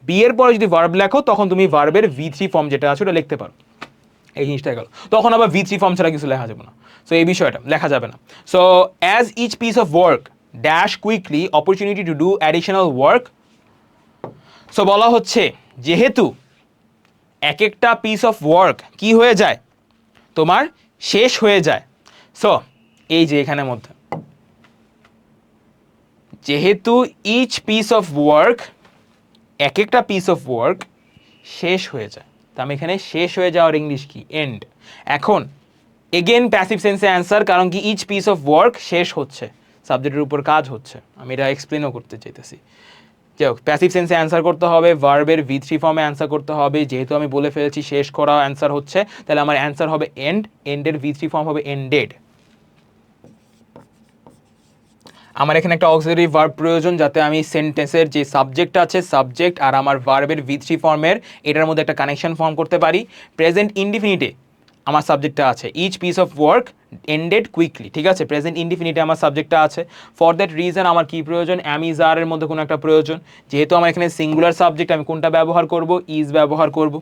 বি এর পরে যদি ভার্ব লেখো তখন তুমি ভার্বের V3 ফর্ম যেটা আছে ওটা লিখতে পারো। এই জিনিসটা গেল, তখন আবার V3 ফর্ম ছাড়া কিছু লেখা যাবে না। সো এই বিষয়টা লেখা যাবে না। So as each piece of work dash quickly opportunity to do additional work. So বলা হচ্ছে যেহেতু এক একটা পিস অফ ওয়ার্ক কি হয়ে যায়, তোমার শেষ হয়ে যায়। সো এই যে এখানের মধ্যে যেহেতু ইচ পিস অফ ওয়ার্ক, এক একটা পিস অফ ওয়ার্ক শেষ হয়ে যায়, তো আমি এখানে শেষ হয়ে যাওয়ার ইংলিশ কি, এন্ড। এখন এগেন প্যাসিভ সেন্সে অ্যান্সার, কারণ কি ইচ পিস অফ ওয়ার্ক শেষ হচ্ছে, সাবজেক্টের উপর কাজ হচ্ছে, আমি এটা এক্সপ্লেনও করতে চাইতেছি। যাই হোক, প্যাসিভ সেন্সে অ্যান্সার করতে হবে, ভার্বের V3 ফর্মে অ্যান্সার করতে হবে। যেহেতু আমি বলে ফেলেছি শেষ করা অ্যান্সার হচ্ছে, তাহলে আমার অ্যান্সার হবে এন্ড, এন্ডের V3 ফর্ম হবে এন্ডেড। আমার এখানে একটা অক্সিলারি ভার্ব প্রয়োজন, যাতে আমি সেন্টেন্সের যে সাবজেক্ট আছে, সাবজেক্ট আর আমার ভার্বের V3 ফর্মের এটার মধ্যে একটা কানেকশন ফর্ম করতে পারি। প্রেজেন্ট ইনডিফিনিটে আমার সাবজেক্টটা আছে, each piece of work ended quickly, ঠিক আছে, প্রেজেন্ট ইনডিফিনিটে আমার সাবজেক্টটা আছে। ফর দ্যাট রিজন আমার কি প্রয়োজন, অ্যাম ইজ আর এর মধ্যে কোনো একটা প্রয়োজন। যেহেতু আমার এখানে সিঙ্গুলার সাবজেক্ট, আমি কোনটা ব্যবহার করব, ইজ ব্যবহার করব।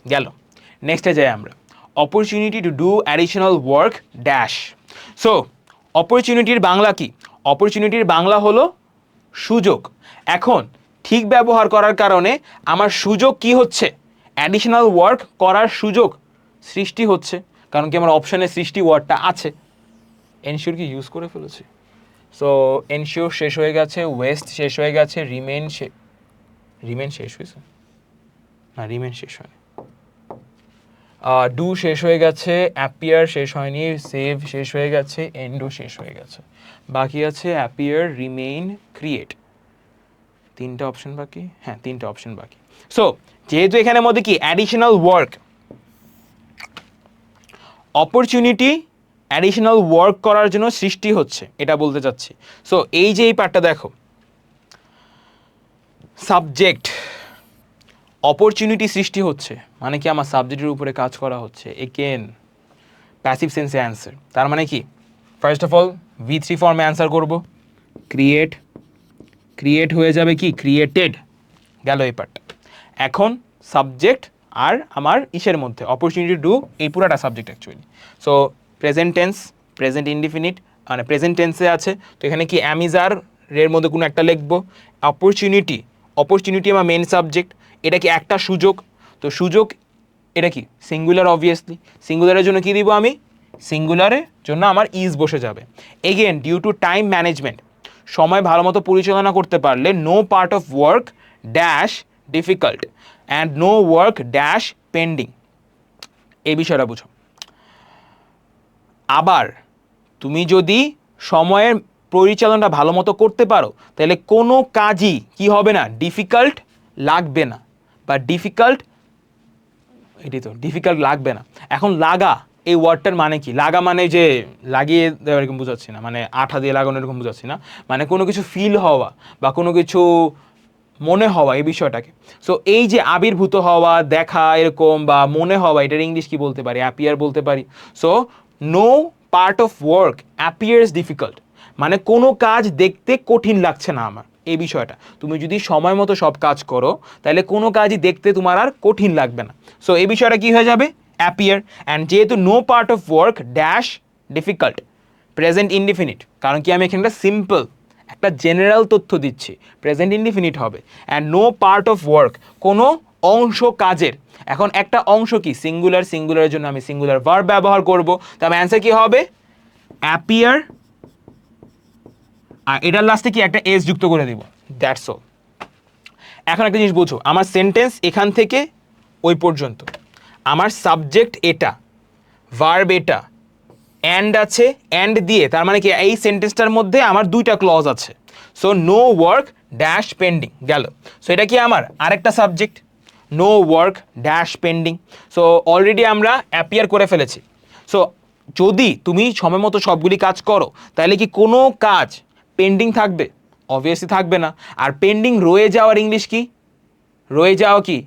গেল, নেক্সটে যাই আমরা, opportunity to do additional work dash. So অপরচুনিটির বাংলা কি, অপরচুনিটির বাংলা হলো সুযোগ। এখন ঠিক ব্যবহার করার কারণে আমার সুযোগ কি হচ্ছে, অ্যাডিশনাল ওয়ার্ক করার সুযোগ সৃষ্টি হচ্ছে, কারণ কি আমার অপশানে সৃষ্টি ওয়ার্ডটা আছে। এনশিওর কি ইউজ করে ফেলেছি, সো এনশিওর শেষ হয়ে গেছে, ওয়েস্ট শেষ হয়ে গেছে, রিমেন শেষ হয়েছে না, রিমেন শেষ হয়নি, ডু শেষ হয়ে গেছে, অ্যাপিয়ার শেষ হয়নি, সেভ শেষ হয়ে গেছে, এন্ডও শেষ হয়ে গেছে, বাকি আছে অ্যাপিয়ার, রিমেইন, ক্রিয়েট। তিনটা অপশন বাকি, হ্যাঁ তিনটা অপশন বাকি। সো যেহেতু এখানের মধ্যে কি additional work, opportunity additional work করার জন্য সৃষ্টি হচ্ছে, এটা বলতে চাচ্ছি। সো এই যে এই পার্টটা দেখো, সাবজেক্ট অপরচুনিটি সৃষ্টি হচ্ছে, মানে কি আমার সাবজেক্টের উপরে কাজ করা হচ্ছে। এগেন প্যাসিভ সেন্সে অ্যান্সার, তার মানে কি ফার্স্ট অফ অল V3 ফর্মে অ্যান্সার করব, ক্রিয়েট, ক্রিয়েট হয়ে যাবে কি ক্রিয়েটেড, গেল এই পার্ট। এখন সাবজেক্ট আর আমার ইসের মধ্যে অপরচুনিটি ডু, এই পুরাটা subject actually. So present tense, present indefinite, মানে প্রেজেন্ট টেন্সে আছে, তো এখানে কি অ্যামিজার এর মধ্যে কোনো একটা লিখবো। অপরচুনিটি, অপরচুনিটি আমার মেন সাবজেক্ট, এটা কি একটা সুযোগ, তো সুযোগ এটা কি সিঙ্গুলার, অবভিয়াসলি সিঙ্গুলারের জন্য কি দিব আমি, সিঙ্গুলারের জন্য আমার ইজ বসে যাবে। Again due to time management, সময় ভালো মতো পরিচালনা করতে পারলে, no part of work dash difficult and no work dash pending, এই বিষয়টা বুঝো। আবার তুমি যদি সময়ের পরিচালনা ভালো মতো করতে পারো, তাহলে কোনো কাজই কি হবে না, ডিফিকাল্ট লাগবে না, বা ডিফিকাল্ট, এটি তো ডিফিকাল্ট লাগবে না। এখন লাগা এই ওয়ার্ডটার মানে কি, লাগা মানে যে লাগিয়ে দেওয়া এরকম বোঝাচ্ছি না, মানে আঠা দিয়ে লাগানো এরকম বোঝাচ্ছি না, মানে কোনো কিছু ফিল হওয়া বা কোনো কিছু মনে হওয়া, এই বিষয়টাকে। সো এই যে আবির্ভূত হওয়া, দেখা এরকম, বা মনে হওয়া, এটার ইংলিশ কি বলতে পারি, অ্যাপিয়ার বলতে পারি। So no part of work appears difficult, মানে কোনো কাজ দেখতে কঠিন লাগছে না আমার, এই বিষয়টা। তুমি যদি সময় মতো সব কাজ করো, তাহলে কোনো কাজই দেখতে তোমার আর কঠিন লাগবে না। সো এই বিষয়টা কি হয়ে যাবে, অ্যাপিয়ার। অ্যান্ড যেহেতু no part of work dash difficult, present indefinite, কারণ কি আমি এখানটা সিম্পল একটা জেনারেল তথ্য দিচ্ছি, প্রেজেন্ট ইনডিফিনিট হবে। And no part of work, কোনো অংশ কাজের, এখন একটা অংশ কি সিঙ্গুলার, সিঙ্গুলারের জন্য আমি সিঙ্গুলার ভার্ব ব্যবহার করব, তবে অ্যান্সার কি হবে অ্যাপিয়ার, আর এটার লাস্টে কি একটা এস যুক্ত করে দিব, দ্যাটস অল। এখন একটা জিনিস বুঝো, আমার সেন্টেন্স এখান থেকে ওই পর্যন্ত, আমার সাবজেক্ট এটা, ভার্ব এটা, অ্যান্ড আছে, অ্যান্ড দিয়ে, তার মানে কি এই সেন্টেন্সটার মধ্যে আমার দুইটা ক্লজ আছে। So no work dash pending, গেল। সো এটা কি আমার আরেকটা subject, no work dash pending. So already আমরা অ্যাপিয়ার করে ফেলেছি। সো যদি তুমি সময় মতো সবগুলি কাজ করো, তাহলে কি কোনো কাজ পেন্ডিং থাকবে, অবভিয়াসলি থাকবে না। আর পেন্ডিং রয়ে যাওয়ার ইংলিশ কি, রয়ে যাওয়া কি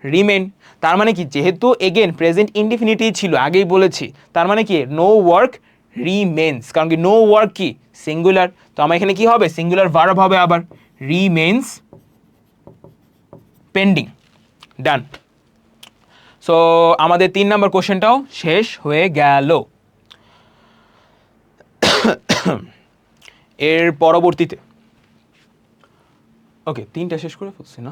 রিমেন। তার মানে কি যেহেতু এগেন প্রেজেন্ট ইনডিফিনিটিভ ছিল, আগেই বলেছি, তার মানে কি নো ওয়ার্ক রিমেন্স, কারণ কি নো ওয়ার্ক কি সিঙ্গুলার, তো আমার এখানে কি হবে সিঙ্গুলার ভার্ব হবে আবার, রিমেন্স পেন্ডিং, ডান। সো আমাদের 3 নম্বর কোশ্চেনটাও শেষ হয়ে গেল। এর পরবর্তীতে ওকে 3টা শেষ করে ফেলছি না?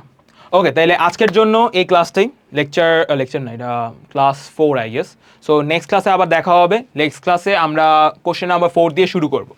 ওকে, তাহলে আজকের জন্য এই ক্লাসটাই, লেকচার না, এটা class 4 I guess. So next ক্লাসে আবার দেখা হবে। নেক্সট ক্লাসে আমরা কোশ্চেন নাম্বার 4 দিয়ে শুরু করব।